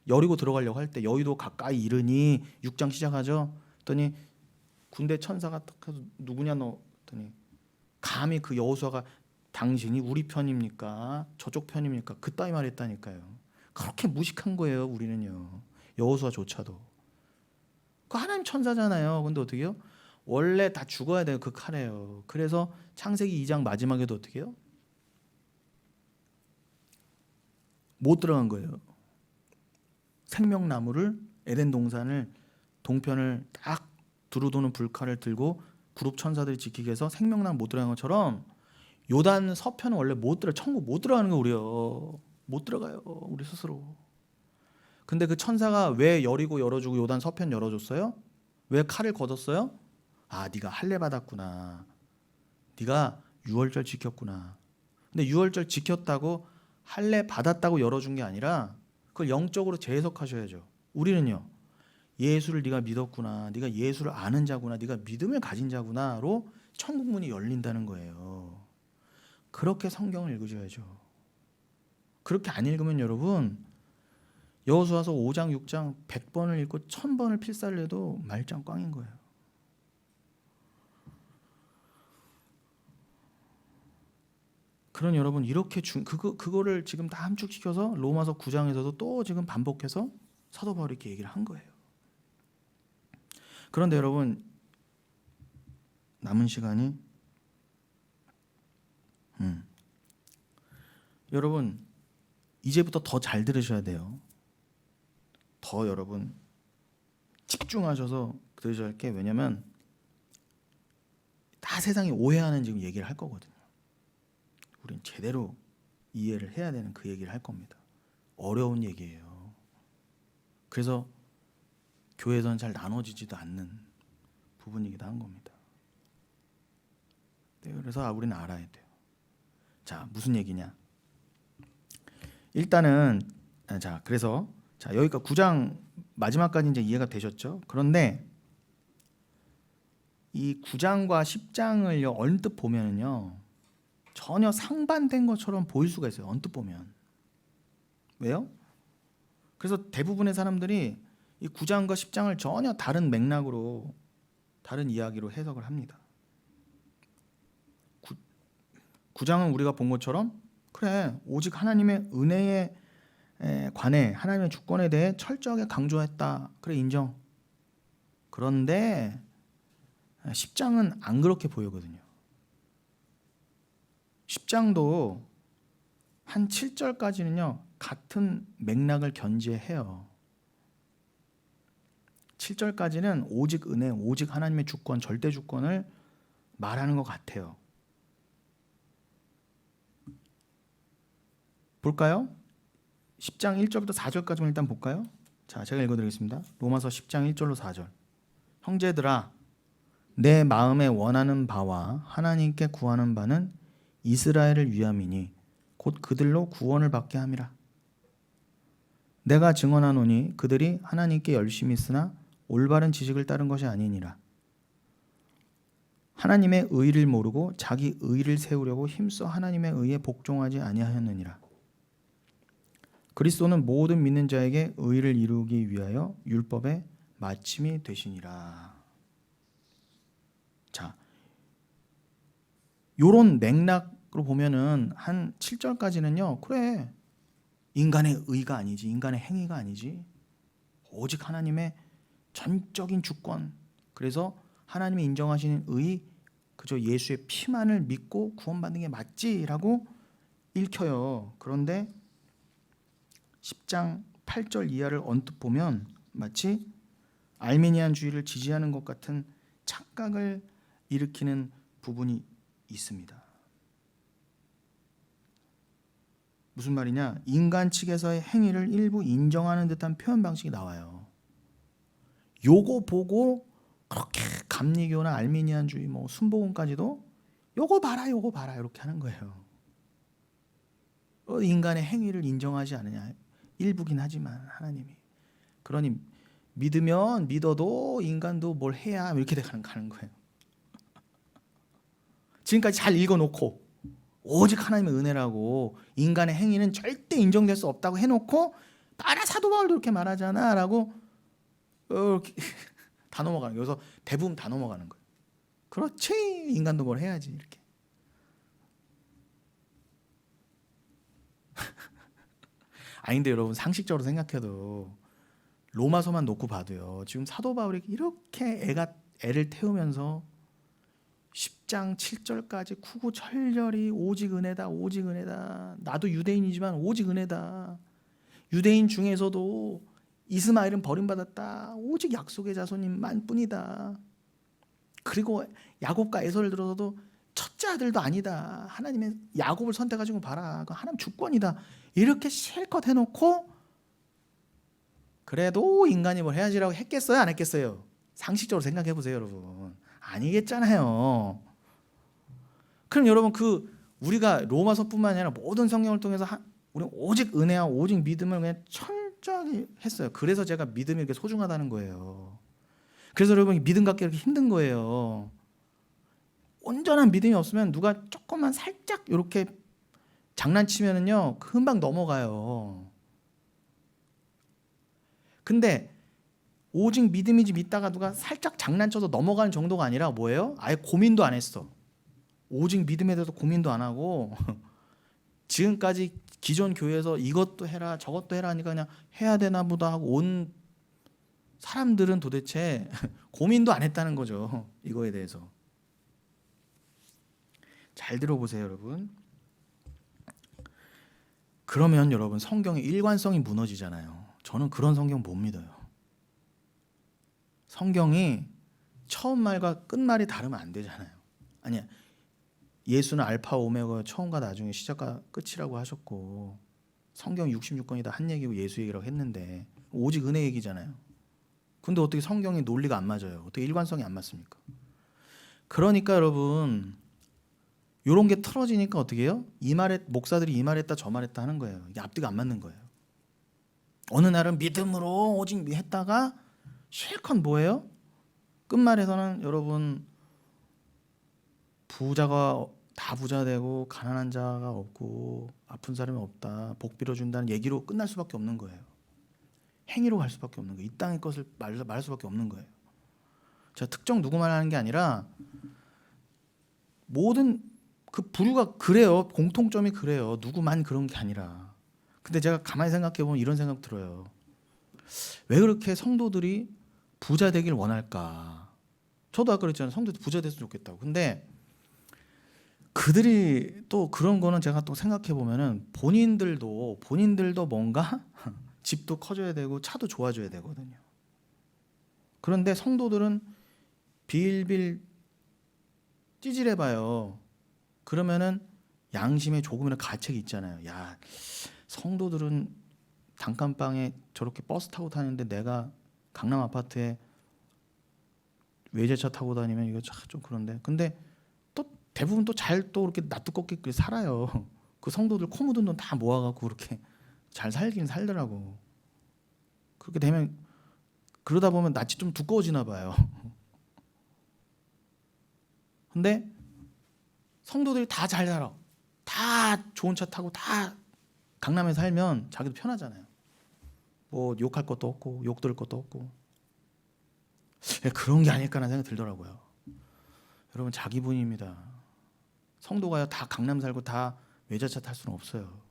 여리고 들어가려고 할 때 여의도 가까이 이르니 6장 시작하죠. 그랬더니 군대 천사가 딱 해서 누구냐 너 했더니 감히 그 여호수아가 당신이 우리 편입니까? 저쪽 편입니까? 그따위 말했다니까요. 그렇게 무식한 거예요, 우리는요. 여호수아조차도. 그 하나님 천사잖아요. 근데 어떻게 해요? 원래 다 죽어야 돼요, 그 칼에요. 그래서 창세기 2장 마지막에도 어떻게 해요? 못 들어간 거예요. 생명나무를 에덴 동산을 동편을 딱 두루도는 불칼을 들고 그룹 천사들이 지키기 위해서 생명나무 못 들어간 것처럼 요단 서편은 원래 못 들어, 천국 못 들어가는 거 우리요. 못 들어가요, 우리 스스로. 근데 그 천사가 왜 여리고 열어주고 요단 서편 열어줬어요? 왜 칼을 걷었어요? 아, 네가 할례 받았구나. 네가 유월절 지켰구나. 근데 유월절 지켰다고 할례 받았다고 열어준 게 아니라 그걸 영적으로 재해석하셔야죠. 우리는요, 예수를 네가 믿었구나, 네가 예수를 아는 자구나, 네가 믿음을 가진 자구나로 천국 문이 열린다는 거예요. 그렇게 성경을 읽으셔야죠. 그렇게 안 읽으면 여러분 여호수아서 5장 6장 100번을 읽고 1000번을 필사를 해도 말짱 꽝인 거예요. 그런 여러분 이렇게 그거를 지금 다 함축시켜서 로마서 9장에서도 또 지금 반복해서 사도 바울이 이렇게 얘기를 한 거예요. 그런데 여러분 남은 시간이 여러분 이제부터 더 잘 들으셔야 돼요. 더 여러분 집중하셔서 들으셔야 할 게, 왜냐면 다 세상이 오해하는 지금 얘기를 할 거거든요. 우린 제대로 이해를 해야 되는 그 얘기를 할 겁니다. 어려운 얘기예요. 그래서 교회에서는 잘 나눠지지도 않는 부분이기도 한 겁니다. 네, 그래서 우리는 알아야 돼요. 자, 무슨 얘기냐? 일단은 그래서 여기가 9장 마지막까지 이제 이해가 되셨죠? 그런데 이 9장과 10장을요 언뜻 보면은요 전혀 상반된 것처럼 보일 수가 있어요. 언뜻 보면. 왜요? 그래서 대부분의 사람들이 이 9장과 10장을 전혀 다른 맥락으로, 다른 이야기로 해석을 합니다. 9장은 우리가 본 것처럼 그래, 오직 하나님의 은혜에 관해, 하나님의 주권에 대해 철저하게 강조했다. 그래, 인정. 그런데 10장은 안 그렇게 보이거든요. 10장도 한 7절까지는요 같은 맥락을 견지해요. 7절까지는 오직 은혜, 오직 하나님의 주권, 절대 주권을 말하는 것 같아요. 볼까요? 10장 1절부터 4절까지만 일단 볼까요? 자, 제가 읽어드리겠습니다. 로마서 10장 1절로 4절. 형제들아, 내 마음에 원하는 바와 하나님께 구하는 바는 이스라엘을 위함이니 곧 그들로 구원을 받게 함이라. 내가 증언하노니 그들이 하나님께 열심히 쓰나 올바른 지식을 따른 것이 아니니라. 하나님의 의를 모르고 자기 의를 세우려고 힘써 하나님의 의에 복종하지 아니하였느니라. 그리스도는 모든 믿는 자에게 의를 이루기 위하여 율법의 마침이 되시니라. 자, 요런 맥락으로 보면은 한 7절까지는요. 그래, 인간의 의가 아니지, 인간의 행위가 아니지, 오직 하나님의 전적인 주권. 그래서 하나님이 인정하시는 의, 그저 예수의 피만을 믿고 구원받는 게 맞지라고 읽혀요. 그런데 10장 8절 이하를 언뜻 보면 마치 알미니안주의를 지지하는 것 같은 착각을 일으키는 부분이 있습니다. 무슨 말이냐? 인간 측에서의 행위를 일부 인정하는 듯한 표현 방식이 나와요. 요거 보고 그렇게 감리교나 알미니안주의, 뭐 순복음까지도 요거 봐라 이렇게 하는 거예요. 인간의 행위를 인정하지 않느냐? 일부긴 하지만 하나님이. 그러니 믿으면 믿어도 인간도 뭘 해야 이렇게 가는 거예요. 지금까지 잘 읽어놓고 오직 하나님의 은혜라고 인간의 행위는 절대 인정될 수 없다고 해놓고 따라 사도 바울도 이렇게 말하잖아 라고 이렇게 다 넘어가는 거예요. 여기서 대부분 다 넘어가는 거예요. 그렇지, 인간도 뭘 해야지 이렇게. 아닌데 여러분, 상식적으로 생각해도 로마서만 놓고 봐도요, 지금 사도 바울이 이렇게 애를 태우면서 10장 7절까지 구구절절히 오직 은혜다, 오직 은혜다, 나도 유대인이지만 오직 은혜다, 유대인 중에서도 이스마엘은 버림받았다, 오직 약속의 자손님만 뿐이다, 그리고 야곱과 에서를 들어서도 첫째 아들도 아니다, 하나님의 야곱을 선택하시고 봐라, 하나님 주권이다, 이렇게 실컷 해놓고 그래도 인간이 뭘 해야지라고 했겠어요, 안 했겠어요? 상식적으로 생각해 보세요, 여러분. 아니겠잖아요. 그럼 여러분, 우리가 로마서뿐만 아니라 모든 성경을 통해서 우리는 오직 은혜와 오직 믿음을 그냥 철저하게 했어요. 그래서 제가 믿음이 이렇게 소중하다는 거예요. 그래서 여러분, 믿음 갖기 이렇게 힘든 거예요. 온전한 믿음이 없으면 누가 조금만 살짝 이렇게 장난치면은요, 금방 넘어가요. 근데 오직 믿음이지 믿다가 누가 살짝 장난쳐서 넘어가는 정도가 아니라 뭐예요? 아예 고민도 안 했어. 오직 믿음에 대해서 고민도 안 하고 지금까지 기존 교회에서 이것도 해라 저것도 해라 하니까 그냥 해야 되나 보다 하고 온 사람들은 도대체 고민도 안 했다는 거죠. 이거에 대해서. 잘 들어보세요, 여러분. 그러면 여러분, 성경의 일관성이 무너지잖아요. 저는 그런 성경 못 믿어요. 성경이 처음 말과 끝말이 다르면 안 되잖아요. 아니야, 예수는 알파 오메가, 처음과 나중에 시작과 끝이라고 하셨고 성경 66권이 다 한 얘기고 예수 얘기라고 했는데 오직 은혜 얘기잖아요. 근데 어떻게 성경의 논리가 안 맞아요? 어떻게 일관성이 안 맞습니까? 그러니까 여러분, 이런 게 틀어지니까 어떻게 해요? 목사들이 이 말했다 저 말했다 하는 거예요. 이게 앞뒤가 안 맞는 거예요. 어느 날은 믿음으로 오직 했다가 실컷 뭐예요? 끝말에서는 여러분, 부자가 다 부자 되고 가난한 자가 없고 아픈 사람이 없다, 복 빌어준다는 얘기로 끝날 수밖에 없는 거예요. 행위로 갈 수밖에 없는 거예요. 이 땅의 것을 말할 수밖에 없는 거예요. 제가 특정 누구만 하는 게 아니라 모든 그 부류가 그래요. 공통점이 그래요. 누구만 그런 게 아니라. 근데 제가 가만히 생각해 보면 이런 생각 들어요. 왜 그렇게 성도들이 부자 되길 원할까? 저도 아까 그랬잖아요. 성도들 부자 됐으면 좋겠다고. 근데 그들이 또 그런 거는 제가 또 생각해 보면은 본인들도 뭔가 집도 커져야 되고 차도 좋아져야 되거든요. 그런데 성도들은 빌빌 찌질해봐요. 그러면은 양심에 조금이라도 가책이 있잖아요. 야, 성도들은 단칸방에 저렇게 버스 타고 다니는데 내가 강남 아파트에 외제차 타고 다니면 이거 좀 그런데. 근데 또 대부분 또 잘 또 이렇게 놔두껍게 살아요. 그 성도들 코 묻은 돈 다 모아갖고 그렇게 잘 살긴 살더라고. 그렇게 되면 그러다 보면 낯이 좀 두꺼워지나 봐요. 근데 성도들이 다 잘 살아. 다 좋은 차 타고 다 강남에 살면 자기도 편하잖아요. 뭐 욕할 것도 없고 욕 들을 것도 없고. 그런 게 아닐까라는 생각이 들더라고요. 여러분 자기분입니다. 성도가요 다 강남 살고 다 외제차 탈 수는 없어요.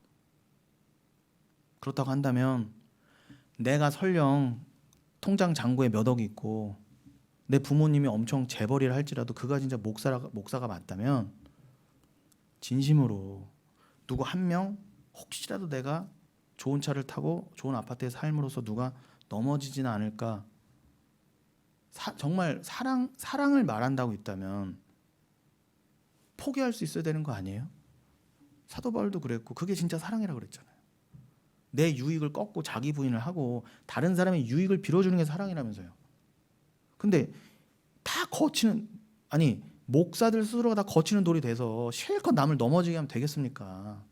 그렇다고 한다면 내가 설령 통장 잔고에 몇 억이 있고 내 부모님이 엄청 재벌이라 할지라도 그가 진짜 목사가 맞다면 진심으로 누구 한 명 혹시라도 내가 좋은 차를 타고 좋은 아파트에 삶으로써 누가 넘어지지는 않을까. 정말 사랑을 말한다고 있다면 포기할 수 있어야 되는 거 아니에요? 사도 바울도 그랬고 그게 진짜 사랑이라고 그랬잖아요. 내 유익을 꺾고 자기 부인을 하고 다른 사람의 유익을 빌어주는 게 사랑이라면서요. 근데 다 목사들 스스로가 다 거치는 돌이 돼서 실컷 남을 넘어지게 하면 되겠습니까?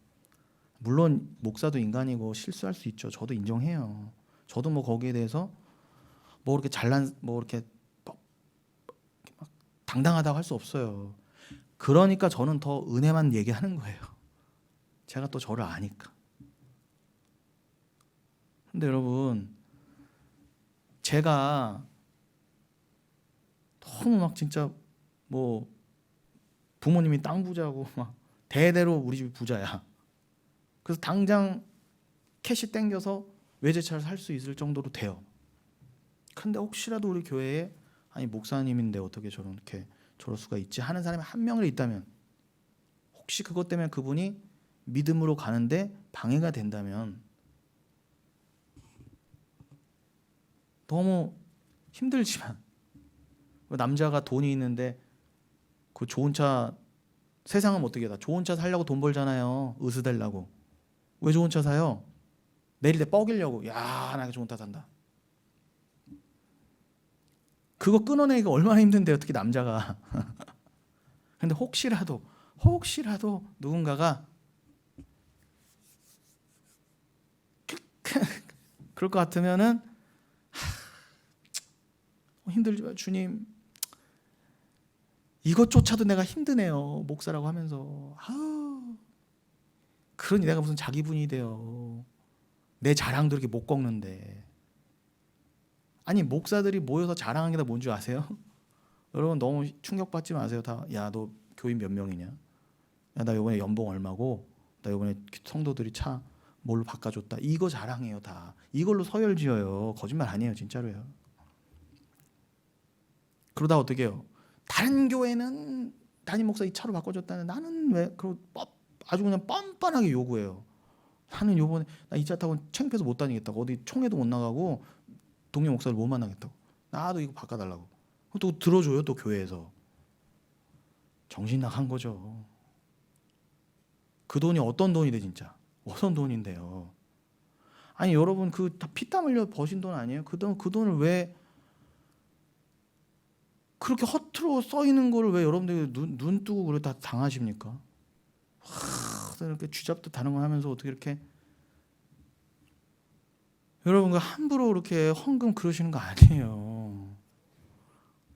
물론 목사도 인간이고 실수할 수 있죠. 저도 인정해요. 저도 뭐 거기에 대해서 뭐 이렇게 이렇게 막 당당하다고 할 수 없어요. 그러니까 저는 더 은혜만 얘기하는 거예요. 제가 또 저를 아니까. 근데 여러분 제가 너무 막 진짜 뭐 부모님이 땅 부자고 막 대대로 우리 집이 부자야. 그래서 당장 캐시 땡겨서 외제차를 살 수 있을 정도로 돼요. 근데 혹시라도 우리 교회에 목사님인데 어떻게 저럴 수가 있지 하는 사람이 한 명이라 있다면 혹시 그것 때문에 그분이 믿음으로 가는데 방해가 된다면 너무 힘들지만 남자가 돈이 있는데 그 좋은 차 세상은 어떻게 다 좋은 차 살려고 돈 벌잖아요. 으스대려고. 왜 좋은 차 사요? 내릴 때 뻐기려고. 야, 나 좋은 차 산다. 그거 끊어내기가 얼마나 힘든데 어떻게 남자가. 근데 혹시라도 누군가가 그럴 것 같으면은 힘들지만 주님 이것조차도 내가 힘드네요. 목사라고 하면서 그러니 내가 무슨 자기 분이 돼요. 내 자랑도 이렇게 못 꺾는데. 아니 목사들이 모여서 자랑하는 게 다 뭔 줄 아세요? 여러분 너무 충격받지 마세요. 다 야 너 교인 몇 명이냐? 야 나 이번에 연봉 얼마고? 나 이번에 성도들이 차 뭘로 바꿔줬다. 이거 자랑해요 다. 이걸로 서열 지어요. 거짓말 아니에요 진짜로요. 그러다 어떻게 해요? 다른 교회는 담임 목사 이 차로 바꿔줬다는 나는 왜 아주 그냥 뻔뻔하게 요구해요. 나는 요번에 나 이 차 타고 창피해서 못 다니겠다고 어디 총회도 못 나가고 동료 목사를 못 만나겠다고 나도 이거 바꿔달라고 또 들어줘요 또 교회에서. 정신 나간 거죠. 그 돈이 어떤 돈이 돼 진짜 어떤 돈인데요. 아니 여러분 그 다 피땀 흘려 버신 돈 아니에요? 그 돈을 왜 그렇게 허투루 써 있는 거를 왜 여러분들이 눈 뜨고 그래 다 당하십니까? 이렇게 쥐잡듯 다른 거 하면서 어떻게 이렇게 여러분 그 함부로 그렇게 헌금 그러시는 거 아니에요.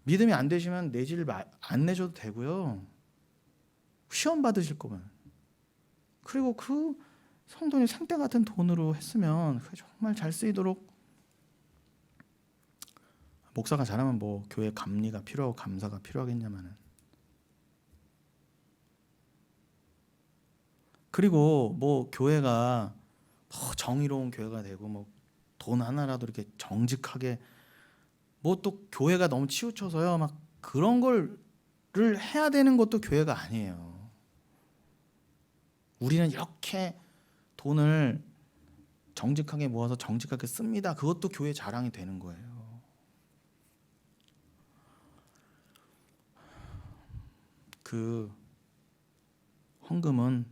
믿음이 안 되시면 내지를 안 내셔도 되고요. 시험 받으실 거면. 그리고 그 성돈이 생떼 같은 돈으로 했으면 정말 잘 쓰이도록 목사가 잘하면 뭐 교회 감리가 필요하고 감사가 필요하겠냐마는. 그리고 뭐 교회가 더 정의로운 교회가 되고 뭐 돈 하나라도 이렇게 정직하게 뭐 또 교회가 너무 치우쳐서요 막 그런 거를 해야 되는 것도 교회가 아니에요. 우리는 이렇게 돈을 정직하게 모아서 정직하게 씁니다. 그것도 교회 자랑이 되는 거예요. 그 헌금은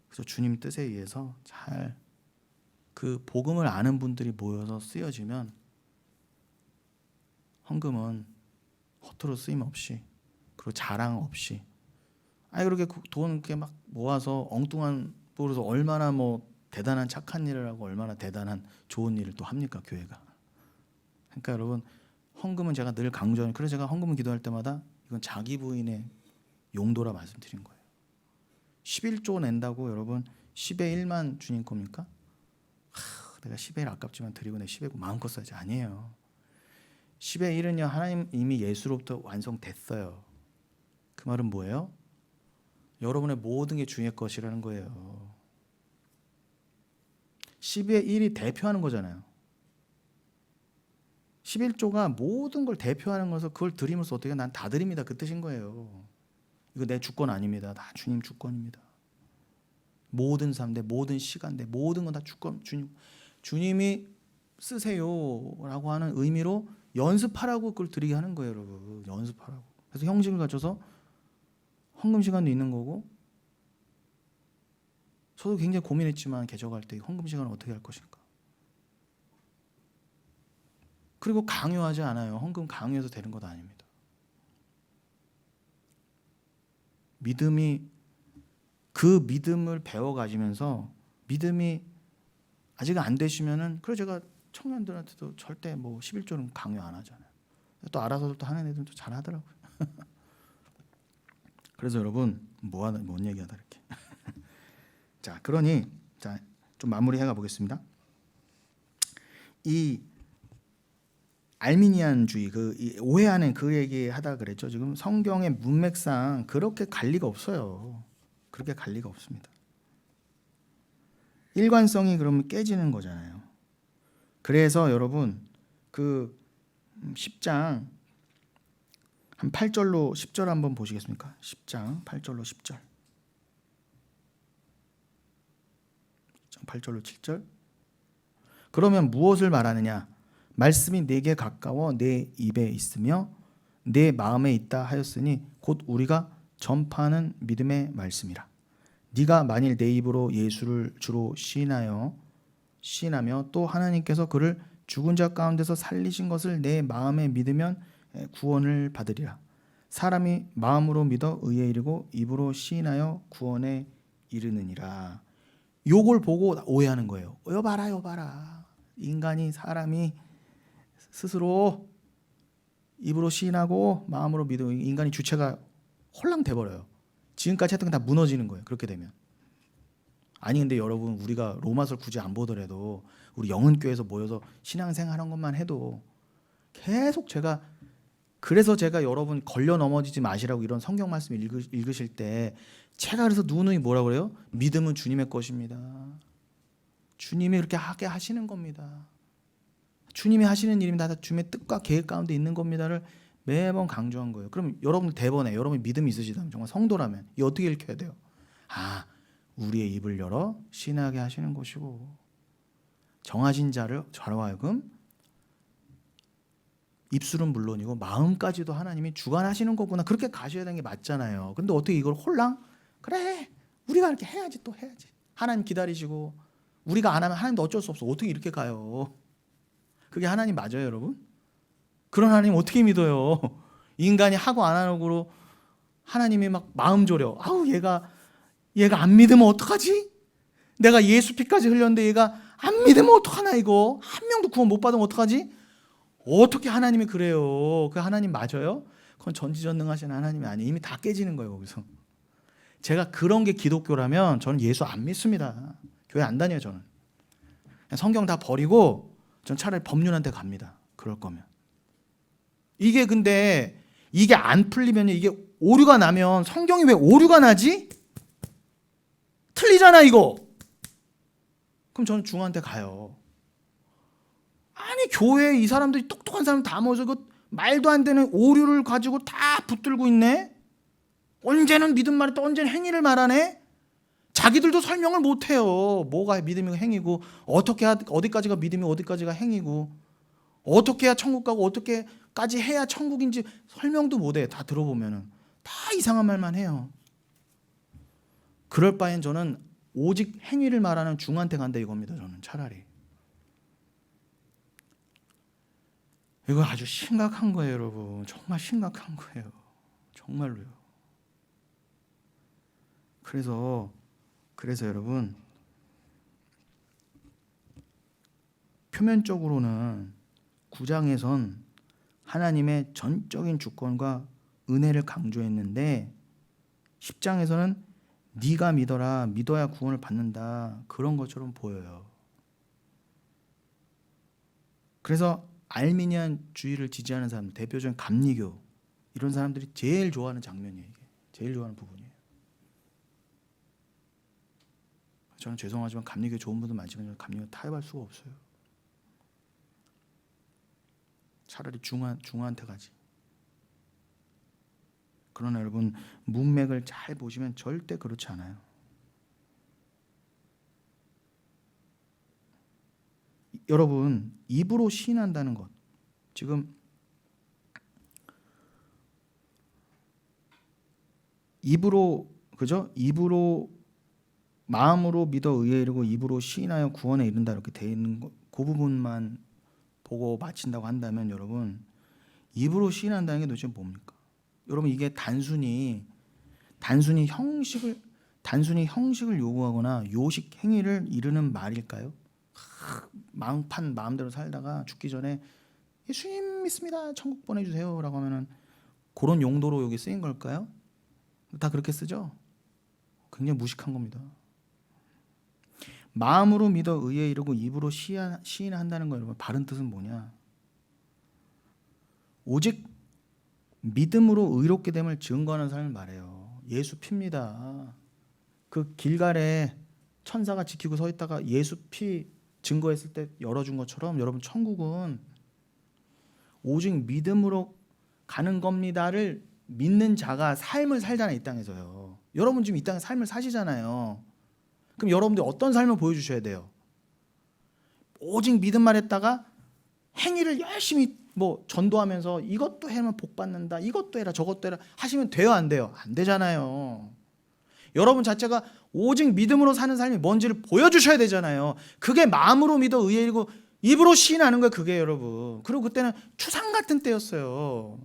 그래서 주님 뜻에 의해서 잘 그 복음을 아는 분들이 모여서 쓰여지면 헌금은 허투루 쓰임 없이 그리고 자랑 없이 그렇게 돈 이렇게 막 모아서 엉뚱한 그래서 얼마나 뭐 대단한 착한 일을 하고 얼마나 대단한 좋은 일을 또 합니까 교회가. 그러니까 여러분 헌금은 제가 늘 강조하는 그래서 제가 헌금을 기도할 때마다 이건 자기 부인의 용도라 말씀드린 거예요. 11조 낸다고 여러분 10의 1만 주님 겁니까? 내가 10의 1 아깝지만 드리고 내 10의 9 마음껏 써야지. 아니에요. 10의 1은요 하나님 이미 예수로부터 완성됐어요. 그 말은 뭐예요? 여러분의 모든 게 주의 것이라는 거예요. 10의 1이 대표하는 거잖아요. 11조가 모든 걸 대표하는 거라서 그걸 드리면서 어떻게 난 다 드립니다 그 뜻인 거예요. 이거 내 주권 아닙니다. 다 주님 주권입니다. 모든 삶, 내 모든 시간, 내 모든 건 다 주권 주님이 쓰세요라고 하는 의미로 연습하라고 그걸 드리게 하는 거예요, 여러분. 연습하라고. 그래서 형식을 갖춰서 헌금 시간도 있는 거고. 저도 굉장히 고민했지만 개척할 때 헌금 시간을 어떻게 할 것인가. 그리고 강요하지 않아요. 헌금 강요해서 되는 것도 아닙니다. 믿음이 그 믿음을 배워 가지면서 믿음이 아직 안 되시면은 그래서 제가 청년들한테도 절대 뭐 11조는 강요 안 하잖아요. 또 알아서 또 하는 애들은 또 잘 하더라고요. 그래서 여러분 뭔 얘기하다 이렇게. 자, 그러니 좀 마무리해 가 보겠습니다. 이 알미니안주의 이 오해하는 그 얘기하다 그랬죠. 지금 성경의 문맥상 그렇게 갈 리가 없어요. 그렇게 갈 리가 없습니다. 일관성이 그러면 깨지는 거잖아요. 그래서 여러분 그 10장 한 8절로 10절 한번 보시겠습니까? 10장 8절로 10절. 8절로 7절. 그러면 무엇을 말하느냐? 말씀이 내게 가까워 내 입에 있으며 내 마음에 있다 하였으니 곧 우리가 전파하는 믿음의 말씀이라. 네가 만일 내 입으로 예수를 주로 시인하며 또 하나님께서 그를 죽은 자 가운데서 살리신 것을 내 마음에 믿으면 구원을 받으리라. 사람이 마음으로 믿어 의에 이르고 입으로 시인하여 구원에 이르느니라. 요걸 보고 오해하는 거예요. 여봐라. 인간이 사람이 스스로 입으로 시인하고 마음으로 믿어 인간이 주체가 홀랑 돼버려요. 지금까지 했던 게 다 무너지는 거예요. 그렇게 되면. 아니 근데 여러분 우리가 로마서를 굳이 안 보더라도 우리 영은교회에서 모여서 신앙생활하는 것만 해도 계속 그래서 제가 여러분 걸려 넘어지지 마시라고 이런 성경 말씀 읽으실 때 제가 그래서 누누이 뭐라고 그래요? 믿음은 주님의 것입니다. 주님이 그렇게 하게 하시는 겁니다. 주님이 하시는 일입니다. 다 주님의 뜻과 계획 가운데 있는 겁니다를 매번 강조한 거예요. 그럼 여러분 대번에 여러분이 믿음이 있으시다면 정말 성도라면 이 어떻게 읽혀야 돼요? 우리의 입을 열어 신하게 하시는 것이고 정하신 자를 저로 하여금 입술은 물론이고 마음까지도 하나님이 주관하시는 거구나. 그렇게 가셔야 되는 게 맞잖아요. 근데 어떻게 이걸 홀랑 그래 우리가 이렇게 해야지 또 해야지. 하나님 기다리시고 우리가 안 하면 하나님도 어쩔 수 없어. 어떻게 이렇게 가요? 그게 하나님 맞아요, 여러분? 그런 하나님 어떻게 믿어요? 인간이 하고 안 하고로 하나님이 막 마음 졸여. 얘가 안 믿으면 어떡하지? 내가 예수 피까지 흘렸는데 얘가 안 믿으면 어떡하나 이거? 한 명도 구원 못 받으면 어떡하지? 어떻게 하나님이 그래요? 그 하나님 맞아요? 그건 전지전능하신 하나님이 아니에요. 이미 다 깨지는 거예요, 거기서. 제가 그런 게 기독교라면 저는 예수 안 믿습니다. 교회 안 다녀요, 저는. 성경 다 버리고 전 차라리 법륜한테 갑니다. 그럴 거면. 근데 이게 안 풀리면 이게 오류가 나면 성경이 왜 오류가 나지? 틀리잖아 이거. 그럼 저는 중한테 가요. 아니 교회에 이 사람들이 똑똑한 사람 다 모여서 그 말도 안 되는 오류를 가지고 다 붙들고 있네. 언제는 믿음 말했다 언제는 행위를 말하네. 자기들도 설명을 못해요. 뭐가 믿음이고 행위고 어디까지가 믿음이 어디까지가 행위고 어떻게 해야 천국 가고 어떻게까지 해야 천국인지 설명도 못해. 다 들어보면은 다 이상한 말만 해요. 그럴 바엔 저는 오직 행위를 말하는 중한테 간다 이겁니다. 저는 차라리. 이거 아주 심각한 거예요, 여러분. 정말 심각한 거예요. 정말로요. 그래서 여러분, 표면적으로는 9장에선 하나님의 전적인 주권과 은혜를 강조했는데 10장에서는 네가 믿어라, 믿어야 구원을 받는다, 그런 것처럼 보여요. 그래서 알미니안주의를 지지하는 사람, 대표적인 감리교, 이런 사람들이 제일 좋아하는 장면이에요. 이게 제일 좋아하는 부분이에요. 저는 죄송하지만 감리교 좋은 분들 많지만 저는 감리교 타협할 수가 없어요. 차라리 중한테 가지. 그러나 여러분, 문맥을 잘 보시면 절대 그렇지 않아요. 여러분, 입으로 시인한다는 것, 지금 입으로, 그죠? 입으로 마음으로 믿어 의에 이르고 입으로 시인하여 구원에 이른다, 이렇게 돼 있는 거, 그 부분만 보고 마친다고 한다면 여러분, 입으로 시인한다는 게 도대체 뭡니까? 여러분, 이게 단순히 형식을 요구하거나 요식 행위를 이루는 말일까요? 마음대로 살다가 죽기 전에 예수님 믿습니다, 천국 보내주세요 라고 하면은 그런 용도로 여기 쓰인 걸까요? 다 그렇게 쓰죠? 굉장히 무식한 겁니다. 마음으로 믿어 의에 이르고 입으로 시인한다는 거, 여러분, 바른 뜻은 뭐냐? 오직 믿음으로 의롭게 됨을 증거하는 삶을 말해요. 예수 피입니다. 그 길갈에 천사가 지키고 서 있다가 예수 피 증거했을 때 열어준 것처럼 여러분, 천국은 오직 믿음으로 가는 겁니다를 믿는 자가 삶을 살잖아요, 이 땅에서요. 여러분 지금 이 땅에 삶을 사시잖아요. 그럼 여러분들 어떤 삶을 보여주셔야 돼요? 오직 믿음만 했다가 행위를 열심히 전도하면서 이것도 하면 복 받는다, 이것도 해라, 저것도 해라 하시면 돼요, 안 돼요? 안 되잖아요. 여러분 자체가 오직 믿음으로 사는 삶이 뭔지를 보여주셔야 되잖아요. 그게 마음으로 믿어 의에 이르고 입으로 시인하는 거예요, 그게 여러분. 그리고 그때는 추상 같은 때였어요.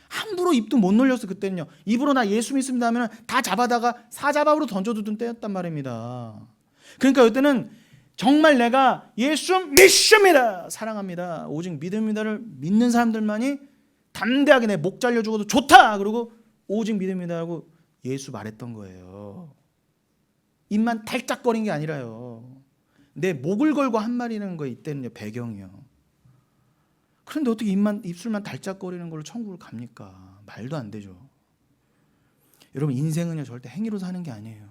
함부로 입도 못 놀렸어. 그때는요, 입으로 나 예수 믿습니다 하면 다 잡아다가 사자밥으로 던져두던 때였단 말입니다. 그러니까 이때는 정말 내가 예수 믿습니다, 사랑합니다, 오직 믿음이다를 믿는 사람들만이 담대하게 내 목 잘려 죽어도 좋다, 그리고 오직 믿음이다 하고 예수 말했던 거예요. 입만 달짝거린 게 아니라요. 내 목을 걸고 한 말이라는 거, 이때는요, 배경이요. 그런데 어떻게 입술만 달짝거리는 걸로 천국을 갑니까? 말도 안 되죠. 여러분, 인생은요, 절대 행위로 사는 게 아니에요.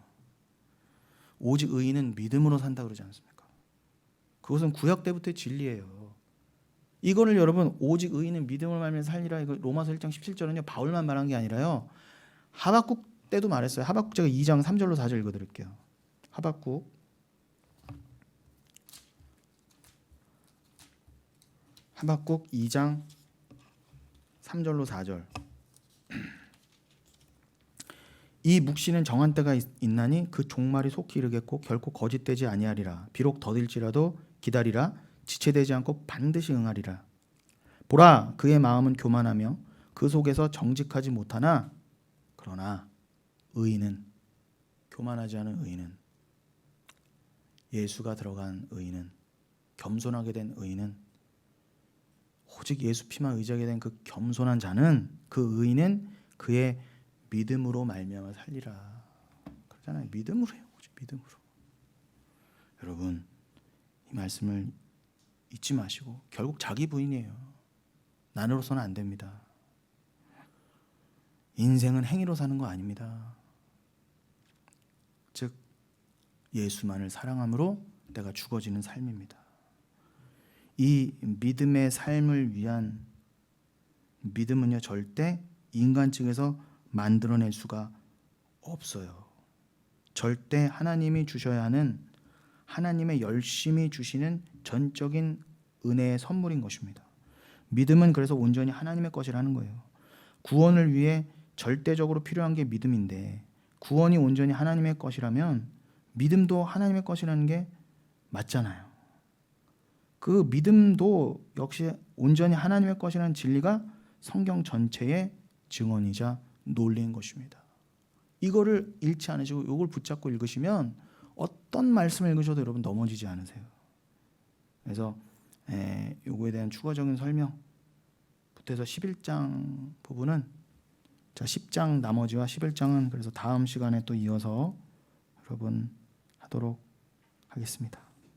오직 의인은 믿음으로 산다 그러지 않습니까? 그것은 구약 때부터의 진리예요. 이거를 여러분, 오직 의인은 믿음을 말하면서 살리라, 이거 로마서 1장 17절은요 바울만 말한 게 아니라요, 하박국 때도 말했어요. 하박국 제가 2장 3절로 4절 읽어드릴게요. 하박국 2장 3절로 4절. 이 묵시는 정한 때가 있나니 그 종말이 속히 이르겠고 결코 거짓되지 아니하리라. 비록 더딜지라도 기다리라. 지체되지 않고 반드시 응하리라. 보라, 그의 마음은 교만하며 그 속에서 정직하지 못하나 그러나 의인은, 교만하지 않은 의인은, 예수가 들어간 의인은, 겸손하게 된 의인은, 오직 예수 피만 의지하게 된 그 겸손한 자는, 그 의인은 그의 믿음으로 말미암아 살리라. 그러잖아요. 믿음으로요. 오직 믿음으로. 여러분, 이 말씀을 잊지 마시고, 결국 자기 부인이에요. 나로서는 안 됩니다. 인생은 행위로 사는 거 아닙니다. 즉 예수만을 사랑함으로 내가 죽어지는 삶입니다. 이 믿음의 삶을 위한 믿음은요, 절대 인간 측에서 만들어낼 수가 없어요. 절대 하나님이 주셔야 하는, 하나님의 열심히 주시는 전적인 은혜의 선물인 것입니다. 믿음은 그래서 온전히 하나님의 것이라는 거예요. 구원을 위해 절대적으로 필요한 게 믿음인데 구원이 온전히 하나님의 것이라면 믿음도 하나님의 것이라는 게 맞잖아요. 그 믿음도 역시 온전히 하나님의 것이라는 진리가 성경 전체의 증언이자 논리인 것입니다. 이거를 잃지 않으시고 이걸 붙잡고 읽으시면 어떤 말씀을 읽으셔도 여러분 넘어지지 않으세요. 그래서 요거에 대한 추가적인 설명 부터 해서 11장 부분은 10장 나머지와 11장은 그래서 다음 시간에 또 이어서 여러분 하도록 하겠습니다.